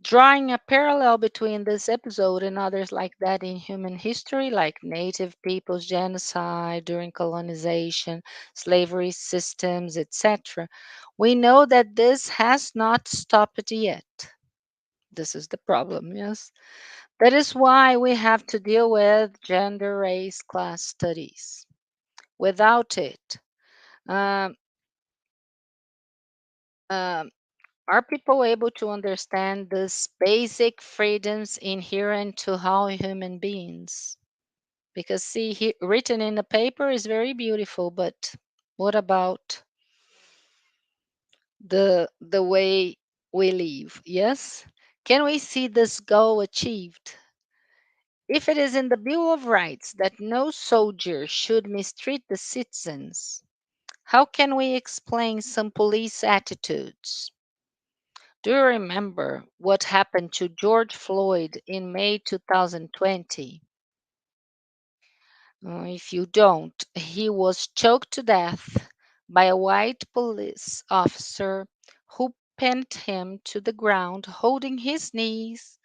Drawing a parallel between this episode and others like that in human history, like native peoples genocide during colonization, slavery systems, etc., we know that this has not stopped yet. This is the problem, yes? That is why we have to deal with gender, race, class studies. Without it, um, um, are people able to understand these basic freedoms inherent to how human beings? Because see, written in the paper is very beautiful, but what about the way we live? Yes, can we see this goal achieved? If it is in the Bill of Rights that no soldier should mistreat the citizens, how can we explain some police attitudes? Do you remember what happened to George Floyd in May 2020? If you don't, he was choked to death by a white police officer who pinned him to the ground, holding his knees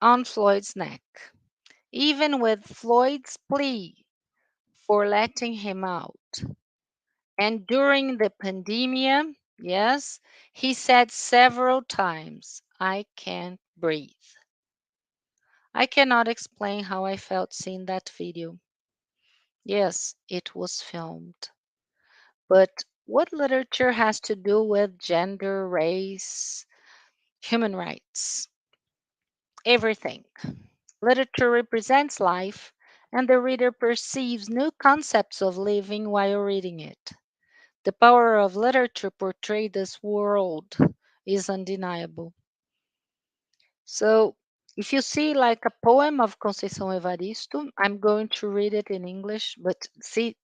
on Floyd's neck. Even with Floyd's plea for letting him out. And during the pandemic, yes, he said several times, I can't breathe. I cannot explain how I felt seeing that video. Yes, it was filmed. But what literature has to do with gender, race, human rights? Everything. Literature represents life, and the reader perceives new concepts of living while reading it. The power of literature portray this world is undeniable. So, if you see like a poem of Conceição Evaristo, I'm going to read it in English, but see,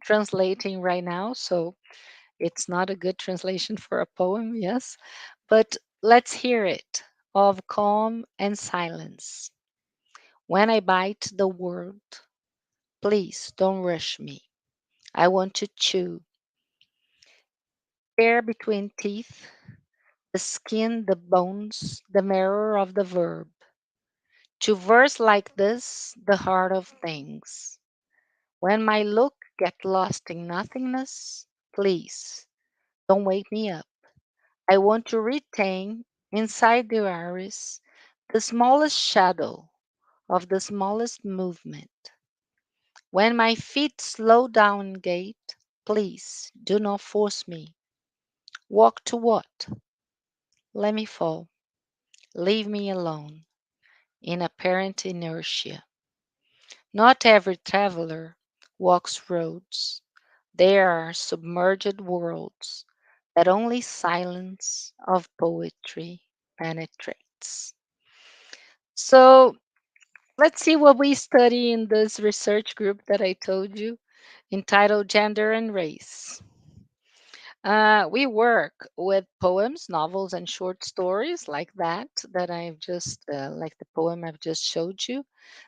translating right now, so it's not a good translation for a poem, yes, but let's hear it of calm and silence. When I bite the word, please don't rush me. I want to chew. Air between teeth, the skin, the bones, the marrow of the verb. To verse like this, the heart of things. When my look get lost in nothingness, please don't wake me up. I want to retain inside the iris the smallest shadow of the smallest movement. When my feet slow down in gait, please do not force me. Walk to what? Let me fall. Leave me alone in apparent inertia. Not every traveler walks roads. There are submerged worlds that only silence of poetry penetrates. So let's see what we study in this research group that I told you, entitled Gender and Race. We work with poems, novels, and short stories like that I've just, like the poem I've just showed you,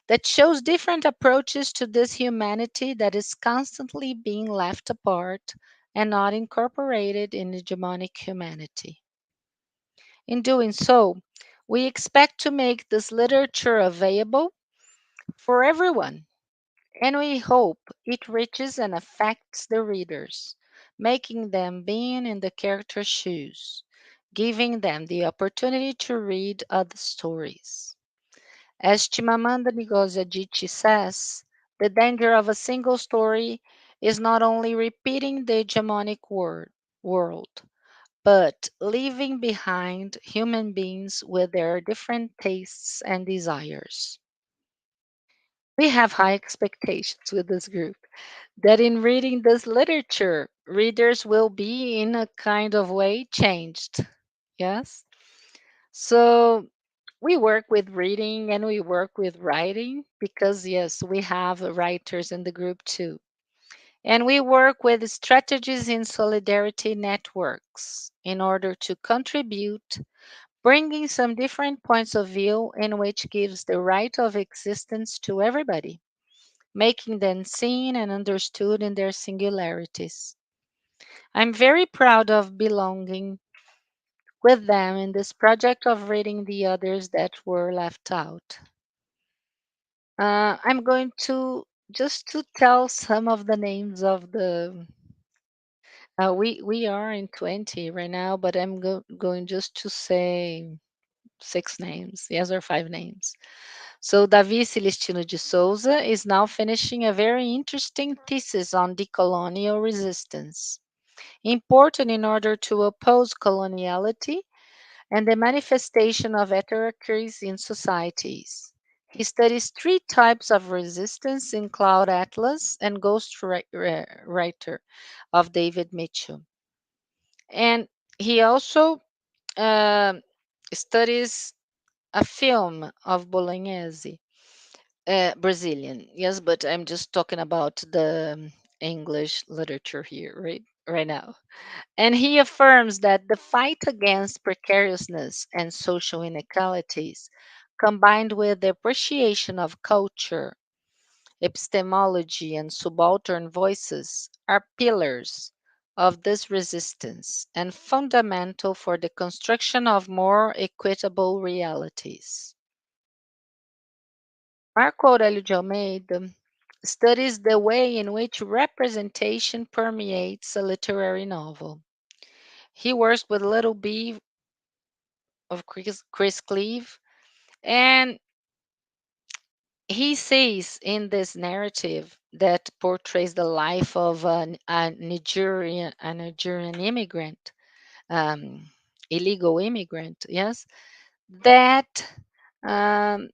that shows different approaches to this humanity that is constantly being left apart and not incorporated in hegemonic humanity. In doing so, we expect to make this literature available for everyone, and we hope it reaches and affects the readers, making them being in the character's shoes, giving them the opportunity to read other stories. As Chimamanda Ngozi Adichie says, the danger of a single story is not only repeating the hegemonic world, but leaving behind human beings with their different tastes and desires. We have high expectations with this group that in reading this literature, readers will be in a kind of way changed. Yes. So we work with reading and we work with writing because, yes, we have writers in the group too. And we work with strategies in solidarity networks in order to contribute, bringing some different points of view in which gives the right of existence to everybody, making them seen and understood in their singularities. I'm very proud of belonging with them in this project of reading the others that were left out. I'm going to just to tell some of the names of the. We are in 20 right now, but I'm going just to say 6 names, yes, or 5 names. So Davi Celestino de Souza is now finishing a very interesting thesis on decolonial resistance, important in order to oppose coloniality and the manifestation of heterarchies in societies. He studies 3 types of resistance in Cloud Atlas and Ghostwriter of David Mitchell. And he also um studies a film of Bolognese, Brazilian. Yes, but I'm just talking about the English literature here, right now. And he affirms that the fight against precariousness and social inequalities, combined with the appreciation of culture, epistemology, and subaltern voices, are pillars of this resistance and fundamental for the construction of more equitable realities. Marco Aurelio de Almeida studies the way in which representation permeates a literary novel. He works with Little B of Chris Cleave, and he says in this narrative that portrays the life of a Nigerian immigrant, um, illegal immigrant, yes, that um,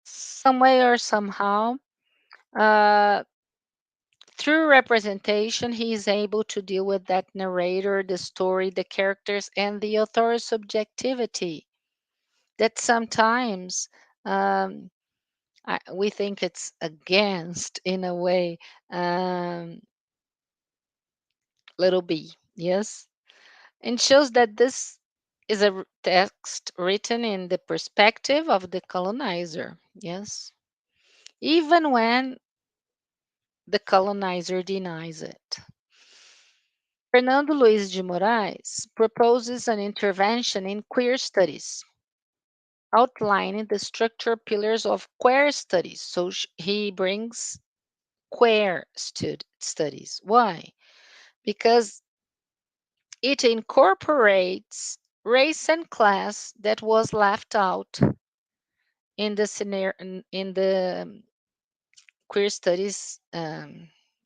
some way or somehow, uh, through representation, he is able to deal with that narrator, the story, the characters, and the author's subjectivity that sometimes um, we think it's against, in a way, um, little b, yes, and shows that this is a text written in the perspective of the colonizer, yes, even when the colonizer denies it. Fernando Luiz de Moraes proposes an intervention in queer studies, outlining the structure pillars of queer studies. So he brings queer studies. Why? Because it incorporates race and class that was left out in the queer studies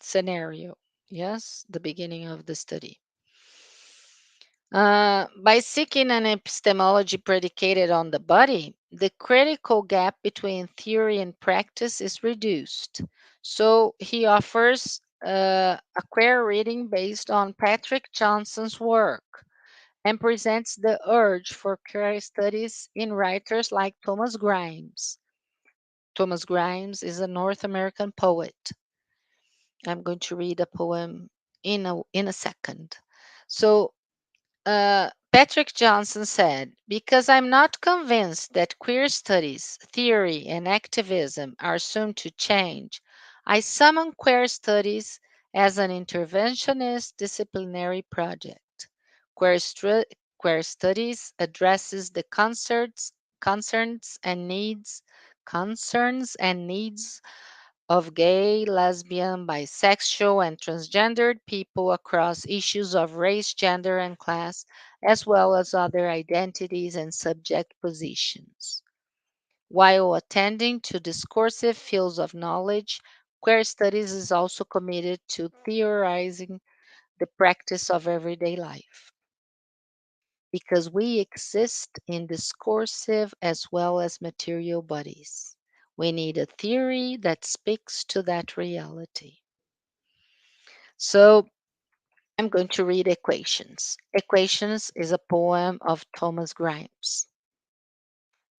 scenario. Yes, the beginning of the study. By seeking an epistemology predicated on the body, the critical gap between theory and practice is reduced. So he offers a queer reading based on Patrick Johnson's work and presents the urge for queer studies in writers like Thomas Grimes. Thomas Grimes is a North American poet. I'm going to read a poem in a second. So Patrick Johnson said, because I'm not convinced that queer studies, theory, and activism are soon to change, I summon queer studies as an interventionist disciplinary project. Queer studies addresses the concerns and needs of gay, lesbian, bisexual, and transgendered people across issues of race, gender, and class, as well as other identities and subject positions. While attending to discursive fields of knowledge, queer studies is also committed to theorizing the practice of everyday life. Because we exist in discursive as well as material bodies. We need a theory that speaks to that reality. So I'm going to read Equations. Equations is a poem of Thomas Grimes.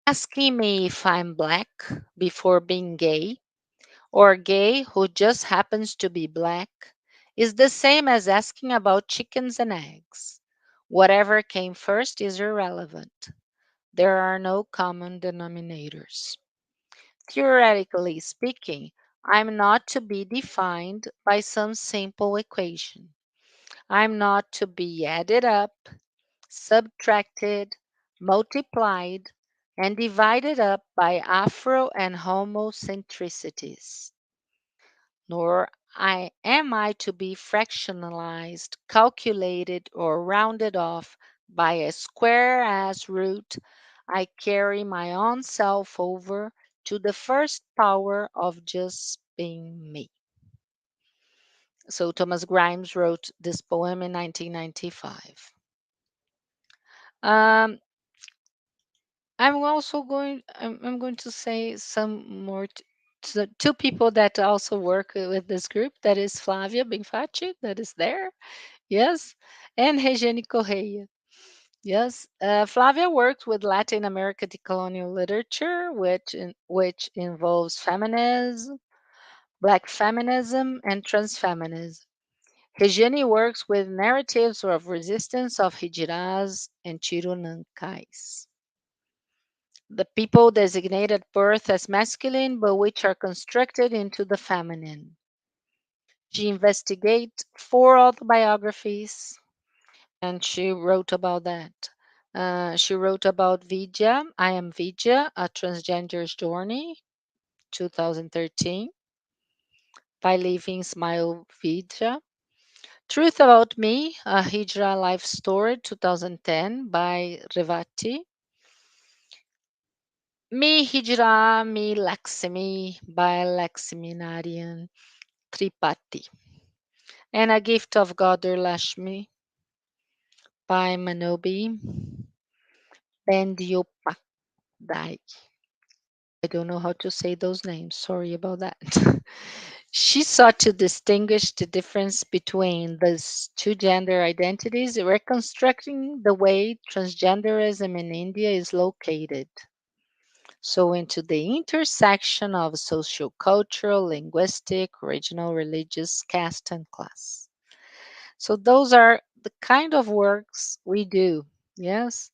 Asking me if I'm black before being gay, or gay who just happens to be black, is the same as asking about chickens and eggs. Whatever came first is irrelevant. There are no common denominators. Theoretically speaking, I'm not to be defined by some simple equation. I'm not to be added up, subtracted, multiplied, and divided up by Afro and homocentricities. Nor am I to be fractionalized, calculated, or rounded off by a square as root. I carry my own self over to the first power of just being me. So Thomas Grimes wrote this poem in 1995. Um, I'm going to say some more to two people that also work with this group. That is Flavia Benfatti, that is there. Yes. And Regiane Correia. Yes. Flavia worked with Latin American decolonial literature, which involves feminism, Black feminism, and transfeminism. Regiane works with narratives of resistance of Hijiras and Chirunankais, the people designated at birth as masculine but which are constructed into the feminine. She investigates four autobiographies and she wrote about that. She wrote about Vidya, I Am Vidya, A Transgender's Journey, 2013, by Living Smile Vidya. Truth About Me, A Hijra Life Story, 2010, by Revati. Me Hijra, Me Lakshmi, by Lakshminarayan Tripathi. And A Gift of Goddess Lashmi, by Manobi Bandyopadhyay. I don't know how to say those names. Sorry about that. She sought to distinguish the difference between these two gender identities, reconstructing the way transgenderism in India is located. So, into the intersection of sociocultural, linguistic, regional, religious, caste, and class. So, those are the kind of works we do. Yes.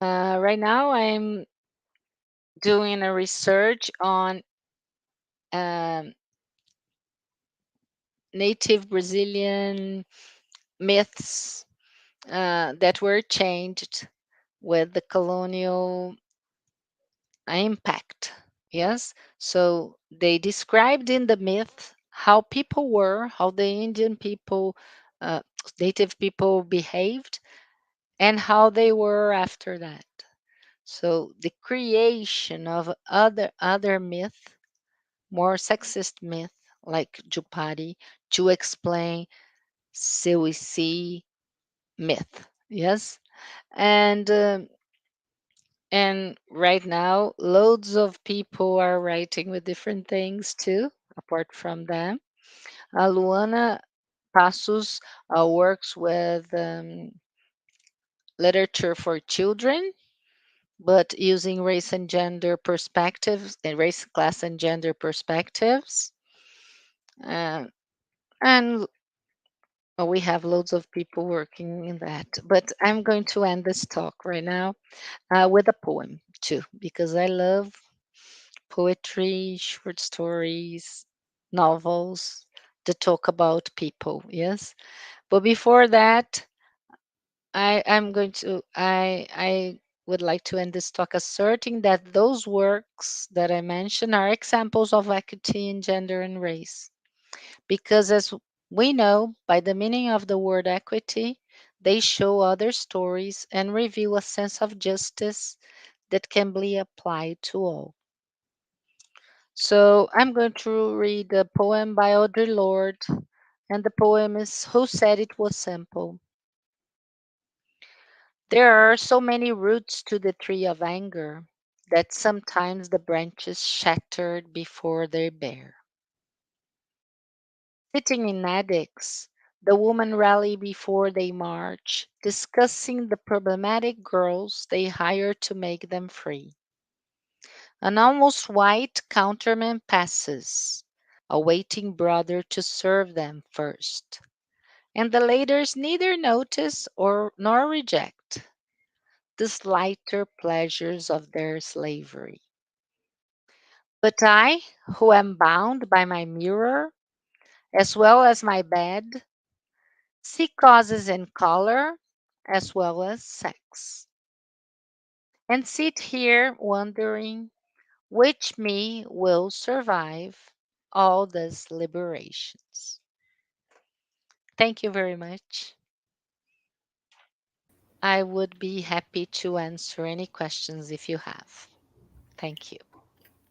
Right now, I'm doing a research on um, native Brazilian myths that were changed with the colonial impact. Yes. So they described in the myth how people were, how the Indian people, uh, native people behaved, and how they were after that. So the creation of other myth, more sexist myth like Jupari, to explain Sewisi myth. Yes, and and right now loads of people are writing with different things too. Apart from them, Luana Passos works with literature for children, but using race and gender perspectives, and race, class, and gender perspectives. Uh, and we have loads of people working in that. But I'm going to end this talk right now with a poem too, because I love poetry, short stories, novels that talk about people. Yes. But before that, I would like to end this talk asserting that those works that I mentioned are examples of equity in gender and race. Because as we know, by the meaning of the word equity, they show other stories and reveal a sense of justice that can be applied to all. So I'm going to read a poem by Audre Lorde, and the poem is Who Said It Was Simple? There are so many roots to the tree of anger that sometimes the branches shattered before they bear. Sitting in attics, The women rally before they march, discussing the problematic girls they hire to make them free. An almost white counterman passes, a waiting brother to serve them first, and the laters neither notice nor reject the slighter pleasures of their slavery. But I, who am bound by my mirror as well as my bed, see causes in color as well as sex, and sit here wondering which me will survive all these liberations. Thank you very much. I would be happy to answer any questions if you have. Thank you.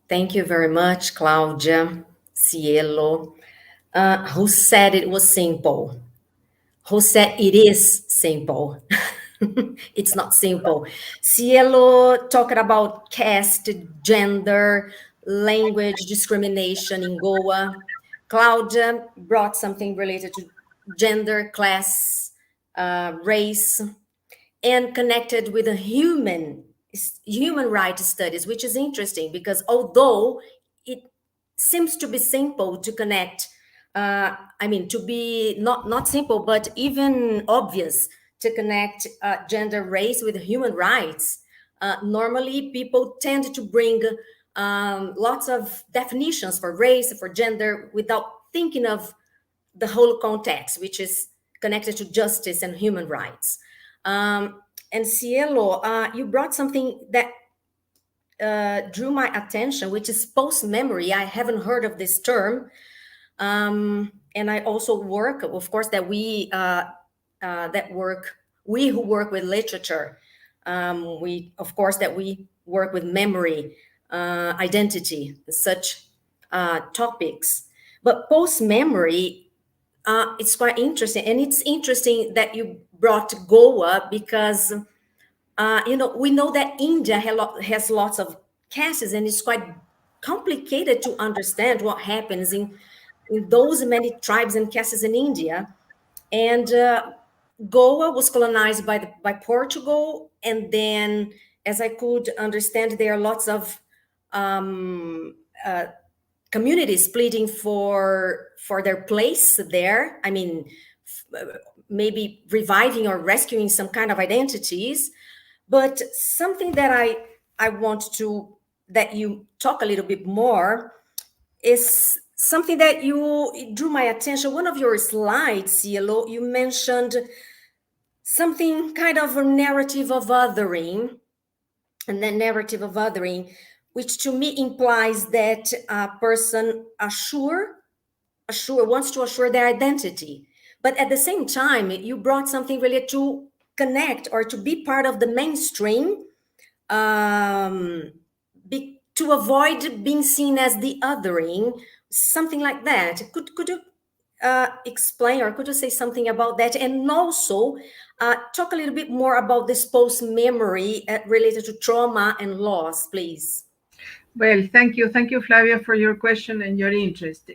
Thank you very much, Claudia, Cielo. Who said it was simple? Who said it is simple? It's not simple. Cielo talked about caste, gender, language discrimination in Goa. Claudia brought something related to gender, class, race, and connected with the human rights studies, which is interesting because although it seems to be simple to connect, to be not simple, but even obvious to connect gender, race with human rights. Normally, people tend to bring lots of definitions for race, for gender, without thinking of the whole context, which is connected to justice and human rights. And Cielo, you brought something that drew my attention, which is post-memory. I haven't heard of this term. And I also work, of course, we who work with literature, we work with memory, identity, such topics. But post-memory, it's quite interesting. And it's interesting that you brought Goa because, we know that India has lots of castes, and it's quite complicated to understand what happens in those many tribes and castes in India. And Goa was colonized by Portugal. And then, as I could understand, there are lots of communities pleading for their place there. Maybe reviving or rescuing some kind of identities. But something that I want that you talk a little bit more is something that it drew my attention. One of your slides, Cielo, you mentioned something kind of a narrative of othering, and the narrative of othering, which to me implies that a person wants to assure their identity. But at the same time, you brought something really to connect or to be part of the mainstream, to avoid being seen as the othering, something like that. Could you explain, or could you say something about that? And also talk a little bit more about this post-memory related to trauma and loss, please. Well, thank you, Flavia, for your question and your interest.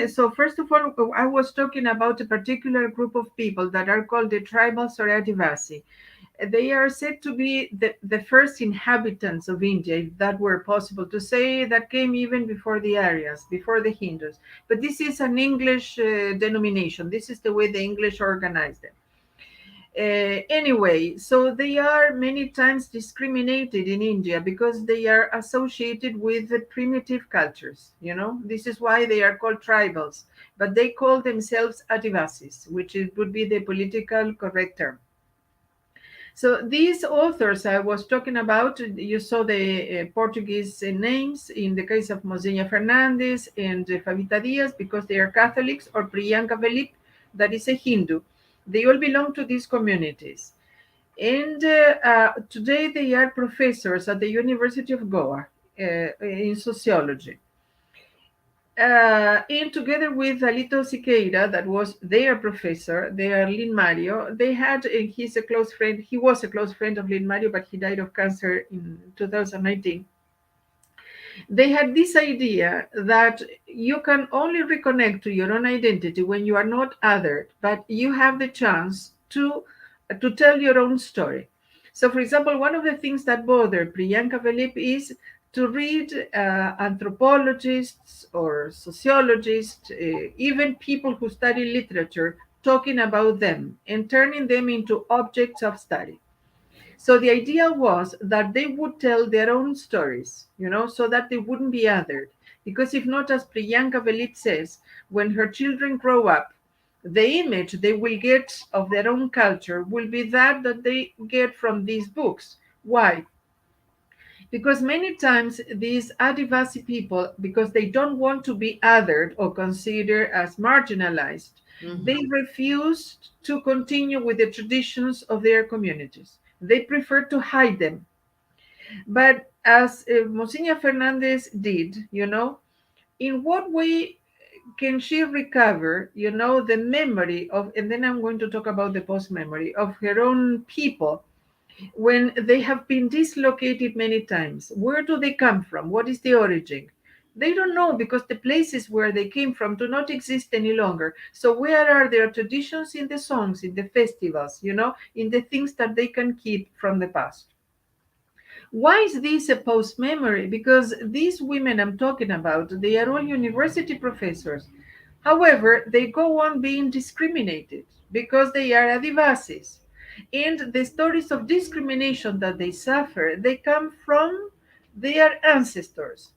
So first of all, I was talking about a particular group of people that are called the tribals or Adivasi. They are said to be the first inhabitants of India, if that were possible to say, that came even before the Aryans, before the Hindus. But this is an English denomination. This is the way the English organized them. Anyway, so they are many times discriminated in India because they are associated with the primitive cultures. This is why they are called tribals, but they call themselves Adivasis, which would be the political correct term. So these authors I was talking about, you saw the Portuguese names in the case of Mozinha Fernandes and Favita Diaz, because they are Catholics, or Priyanka Velip, that is a Hindu. They all belong to these communities. And today they are professors at the University of Goa in sociology. And together with Alito Siqueira, that was their professor, their Lin Mario, they had, he's a close friend, he was a close friend of Lin Mario, but he died of cancer in 2019. They had this idea that you can only reconnect to your own identity when you are not othered, but you have the chance to tell your own story. So, for example, one of the things that bothered Priyanka Velip is to read anthropologists or sociologists, even people who study literature, talking about them and turning them into objects of study. So the idea was that they would tell their own stories, so that they wouldn't be othered. Because if not, as Priyanka Velip says, when her children grow up, the image they will get of their own culture will be that they get from these books. Why? Because many times these Adivasi people, because they don't want to be othered or considered as marginalized, they refused to continue with the traditions of their communities. They prefer to hide them. But as Monsignor Fernandez did, in what way can she recover, the memory of, and then I'm going to talk about the post memory of her own people when they have been dislocated many times? Where do they come from? What is the origin? They don't know, because the places where they came from do not exist any longer. So where are their traditions in the songs, in the festivals, in the things that they can keep from the past? Why is this a post memory? Because these women I'm talking about, they are all university professors. However, they go on being discriminated because they are Adivasis. And the stories of discrimination that they suffer, they come from their ancestors.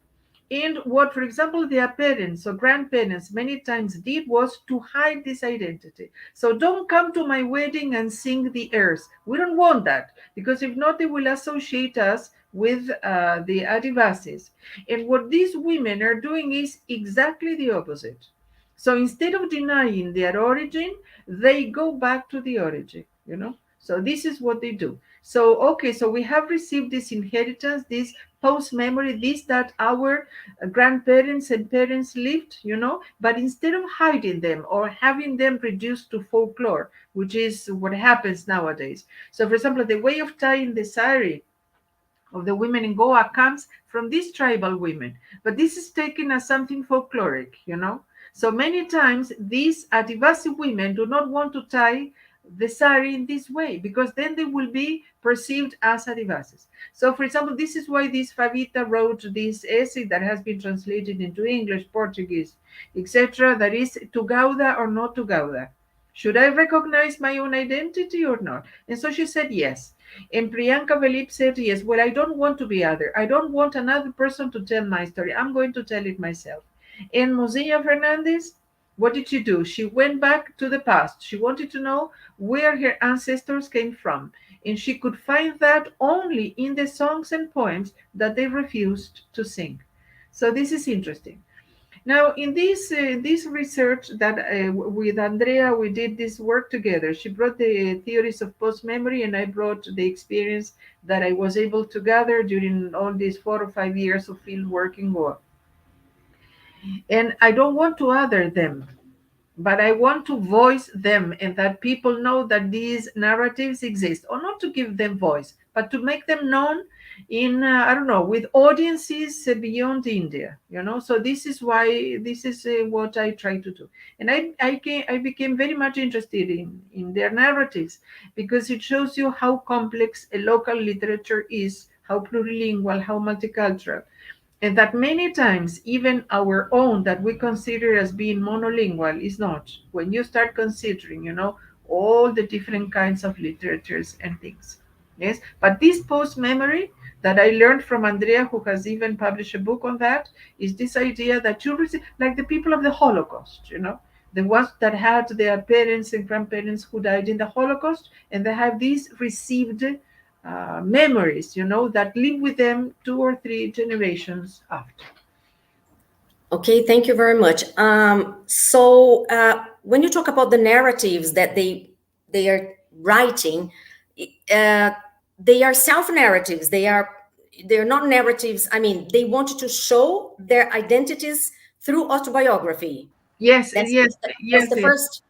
And what, for example, their parents or grandparents many times did was to hide this identity. So don't come to my wedding and sing the airs. We don't want that, because if not, they will associate us with the Adivasis. And what these women are doing is exactly the opposite. So instead of denying their origin, they go back to the origin. So this is what they do. So, okay, so we have received this inheritance, this post memory, this that our grandparents and parents lived, but instead of hiding them or having them reduced to folklore, which is what happens nowadays. So, for example, the way of tying the sari of the women in Goa comes from these tribal women, but this is taken as something folkloric. So many times these Adivasi women do not want to tie the sari in this way, because then they will be perceived as Adivasis. So, for example, this is why this Favita wrote this essay that has been translated into English, Portuguese, etc., that is, to Gauda or not to Gauda. Should I recognize my own identity or not? And so she said yes. And Priyanka Velip said yes. Well, I don't want to be other. I don't want another person to tell my story. I'm going to tell it myself. And Mozilla Fernandez, what did she do? She went back to the past. She wanted to know where her ancestors came from. And she could find that only in the songs and poems that they refused to sing. So this is interesting. Now, in this research that with Andrea, we did this work together. She brought the theories of post-memory, and I brought the experience that I was able to gather during all these 4 or 5 years of field work in Goa. And I don't want to other them, but I want to voice them, and that people know that these narratives exist, or not to give them voice, but to make them known in, I don't know, with audiences beyond India. So this is why, this is what I try to do. And I became very much interested in their narratives, because it shows you how complex a local literature is, how plurilingual, how multicultural. And that many times, even our own that we consider as being monolingual is not. When you start considering, all the different kinds of literatures and things. Yes, but this post memory that I learned from Andrea, who has even published a book on that, is this idea that you receive, like the people of the Holocaust, the ones that had their parents and grandparents who died in the Holocaust, and they have these received memories, that live with them 2 or 3 generations after. Okay, thank you very much. So when you talk about the narratives that they are writing, they are self-narratives. They're not narratives. I mean, they want to show their identities through autobiography. Yes, That's yes, the yes. first.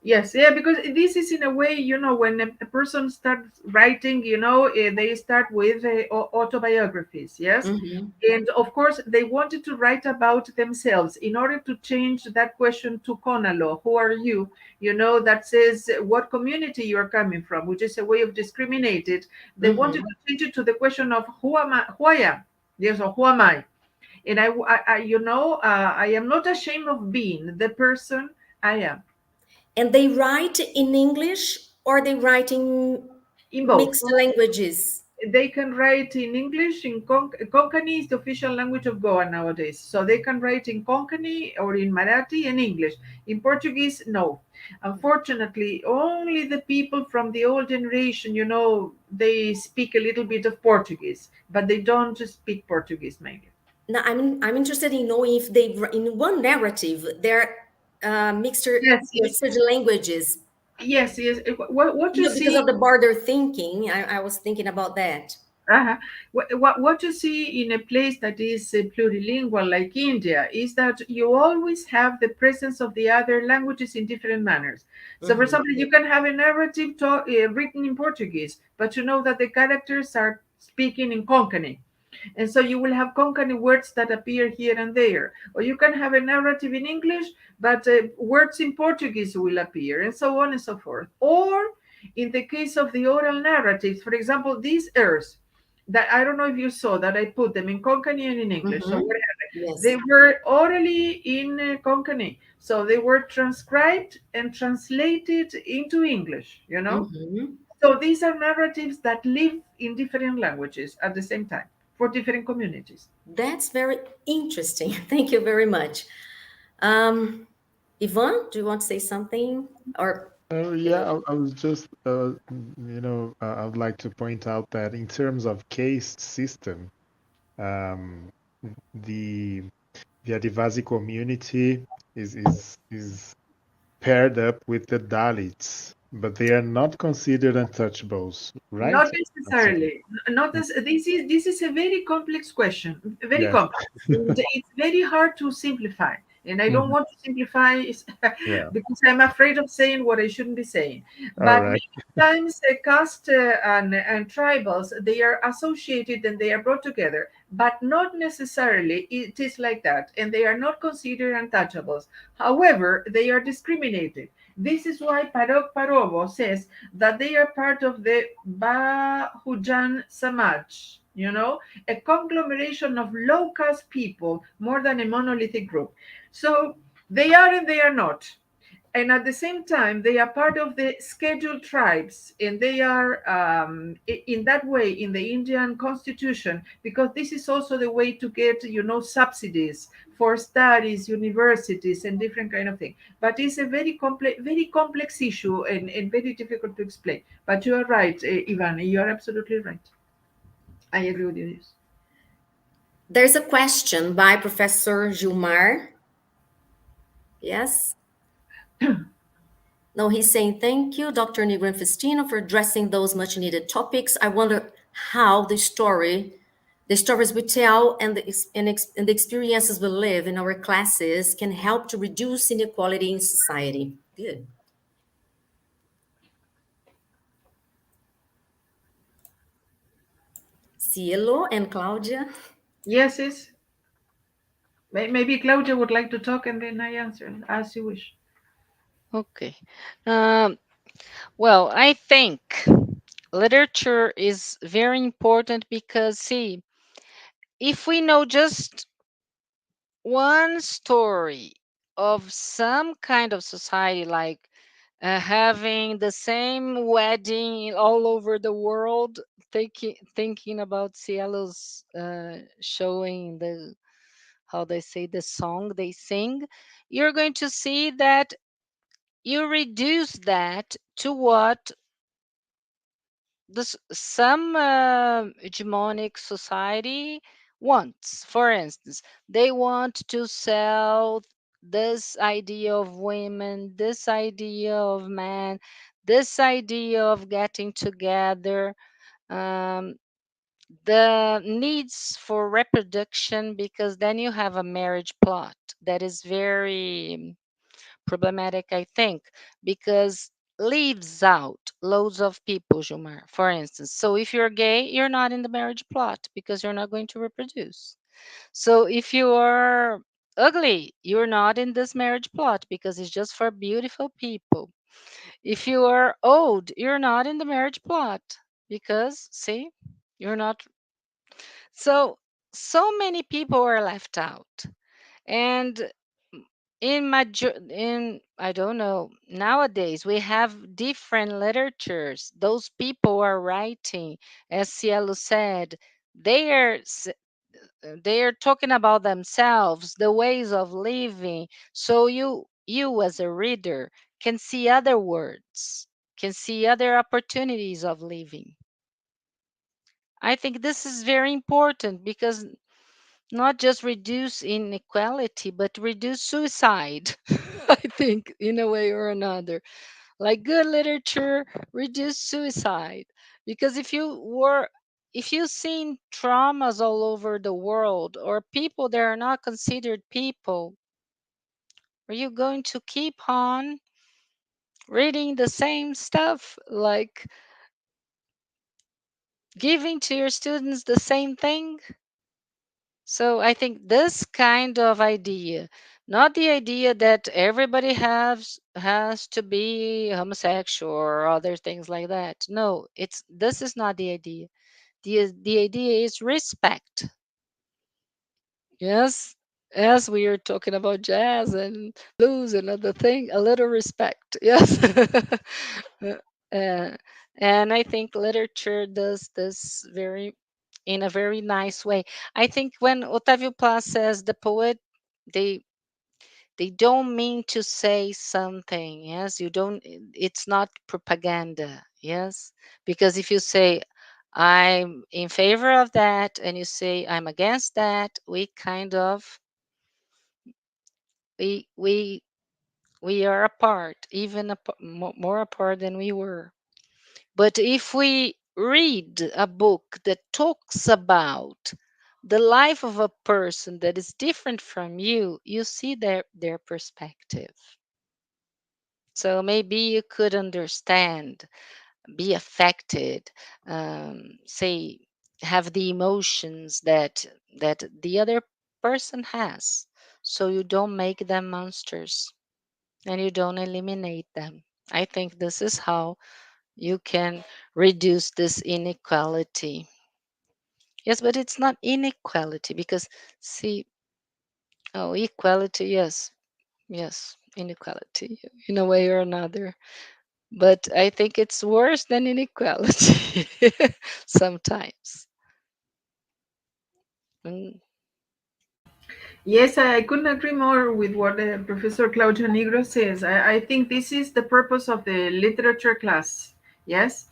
Yes, yeah, because this is in a way, when a person starts writing, they start with autobiographies, yes? Mm-hmm. And of course, they wanted to write about themselves in order to change that question to Konalo, who are you? That says what community you are coming from, which is a way of discriminated. They wanted Mm-hmm. to change it to the question of who I am. Yes, or who am I? And I am not ashamed of being the person I am. And they write in English or they write in In both. mixed languages. They can write in English. Konkani is the official language of Goa nowadays. So they can write in Konkani or in Marathi and English. In Portuguese, no. Unfortunately, only the people from the old generation, they speak a little bit of Portuguese, but they don't speak Portuguese mainly. Now, I'm interested in knowing if they in one narrative they're Yes, yes, mixed languages. yes, yes. What you Because see. of the border thinking, I was thinking about that. Uh-huh. What you see in a place that is plurilingual like India is that you always have the presence of the other languages in different manners. So, for Mm-hmm. example, you can have a narrative written in Portuguese, but you know that the characters are speaking in Konkani. And so you will have Konkani words that appear here and there. Or you can have a narrative in English, but words in Portuguese will appear, and so on and so forth. Or in the case of the oral narratives, for example, these airs that I don't know if you saw that I put them in Konkani and in English. So Mm-hmm. whatever. They Yes. were orally in Konkani. So they were transcribed and translated into English. Mm-hmm. So these are narratives that live in different languages at the same time for different communities. That's very interesting. Thank you very much. Um, Yvonne, do you want to say something? Or Oh, yeah, I was just, I would like to point out that in terms of caste system, um, the the Adivasi community is paired up with the Dalits, but they are not considered untouchables, right? Not necessarily. Not as this is a very complex question, very Yes. complex. And it's very hard to simplify. And I don't Mhm. want to simplify Yeah. because I'm afraid of saying what I shouldn't be saying. All But right. many times, caste and tribals, they are associated and they are brought together, but not necessarily it is like that, and they are not considered untouchables. However, they are discriminated. This is why Parok Parovo says that they are part of the Bahujan Samaj, a conglomeration of low caste people more than a monolithic group. So they are and they are not. And at the same time, they are part of the scheduled tribes, and they are in that way in the Indian constitution, because this is also the way to get, subsidies for studies, universities, and different kind of thing. But it's a very complex issue, and very difficult to explain. But you are right, Ivan. You are absolutely right. I agree with you. there's a question by Professor Gilmar. Yes. No, he's saying thank you, Dr. Nigro and Festino, for addressing those much needed topics. I wonder how the stories we tell and the experiences we live in our classes can help to reduce inequality in society. Good. Cielo and Claudia. Yes, yes. Maybe Claudia would like to talk, and then I answer as you wish. Okay. Um, well, I think literature is very important because, see, if we know just one story of some kind of society, like having the same wedding all over the world, thinking about Cielo's showing the how they say the song they sing, you're going to see that you reduce that to what some hegemonic society wants. For instance, they want to sell this idea of women, this idea of man, this idea of getting together, um, the needs for reproduction, because then you have a marriage plot that is very problematic, I think, because leaves out loads of people, Jumar, for instance. So if you're gay, you're not in the marriage plot because you're not going to reproduce. So if you are ugly, you're not in this marriage plot because it's just for beautiful people. If you are old, you're not in the marriage plot because, see, you're not. So many people are left out. And in I don't know, nowadays we have different literatures. Those people are writing, as Cielo said, they are they are talking about themselves, the ways of living. So you as a reader can see other words, can see other opportunities of living. I think this is very important because not just reduce inequality, but reduce suicide. I think in a way or another, like good literature, reduce suicide. Because if you've seen traumas all over the world or people that are not considered people, are you going to keep on reading the same stuff, like giving to your students the same thing? So I think this kind of idea, not the idea that everybody has to be homosexual or other things like that. No, this is not the idea. The idea is respect. Yes, as we are talking about jazz and blues and other thing, a little respect. Yes. Uh, and I think literature does this in a very nice way. I think when Otávio Paz says the poet, they they don't mean to say something. Yes, you don't. It's not propaganda. Yes, because if you say I'm in favor of that and you say I'm against that, we kind of we we we are apart, even more apart than we were. But if we read a book that talks about the life of a person that is different from you see their perspective. So maybe you could understand, be affected, say, have the emotions that the other person has. So you don't make them monsters and you don't eliminate them. I think this is how you can reduce this inequality. Yes, but it's not inequality because, see, oh, equality, yes, yes, inequality in a way or another. But I think it's worse than inequality sometimes. Mm. Yes, I couldn't agree more with what Professor Claudia Nigro says. I think this is the purpose of the literature class. Yes.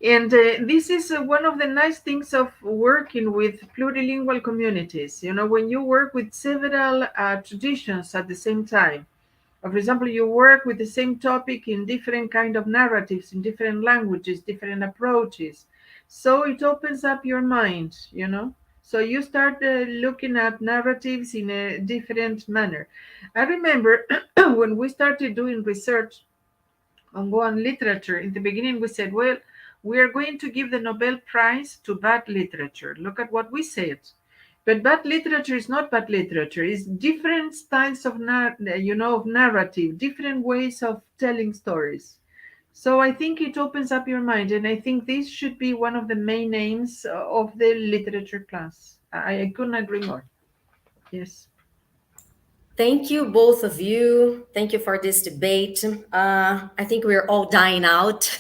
And this is one of the nice things of working with plurilingual communities. You know, when you work with several traditions at the same time, for example, you work with the same topic in different kind of narratives, in different languages, different approaches. So it opens up your mind, you know. So you start looking at narratives in a different manner. I remember when we started doing research on Goan literature, in the beginning we said, well, we are going to give the Nobel Prize to bad literature. Look at what we said. But bad literature is not bad literature. It's different styles of, of narrative, different ways of telling stories. So I think it opens up your mind, and I think this should be one of the main aims of the literature class. I couldn't agree more. Yes. Thank you, both of you. Thank you for this debate. I think we're all dying out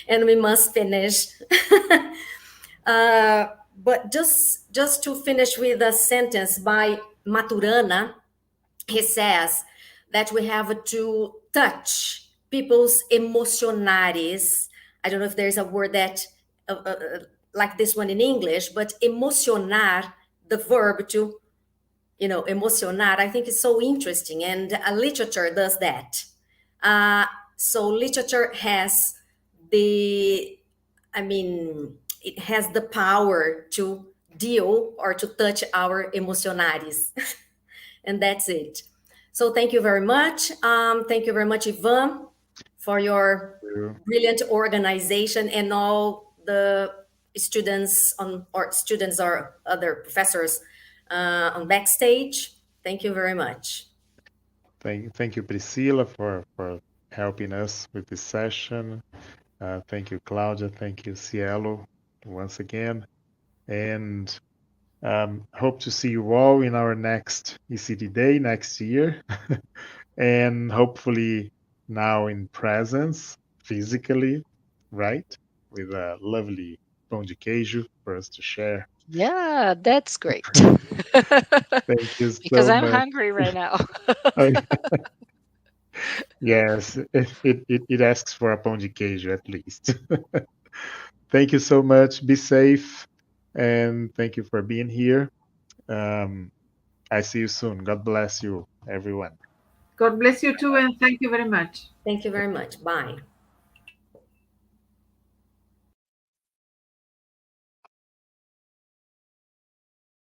and we must finish. But just to finish with a sentence by Maturana, he says that we have to touch people's emocionares. I don't know if there's a word that like this one in English, but emocionar, the verb to emocionar, I think is so interesting, and literature does that. So literature has the, I mean, it has the power to deal or to touch our emocionares, and that's it. So thank you very much. Thank you very much, Ivan, for your brilliant organization and all the students or other professors on backstage. Thank you very much. Thank you, Priscilla, for helping us with this session. Thank you, Claudia. Thank you, Cielo, once again. And hope to see you all in our next ECD Day next year. And hopefully now in presence, physically, right? With a lovely pão de queijo for us to share. Yeah, that's great. Thank you Because so I'm much. hungry right now. Yes, it asks for a pão de queijo at least. Thank you so much. Be safe, and thank you for being here. I see you soon. God bless you, everyone. God bless you too, and thank you very much. Thank you very much. Bye.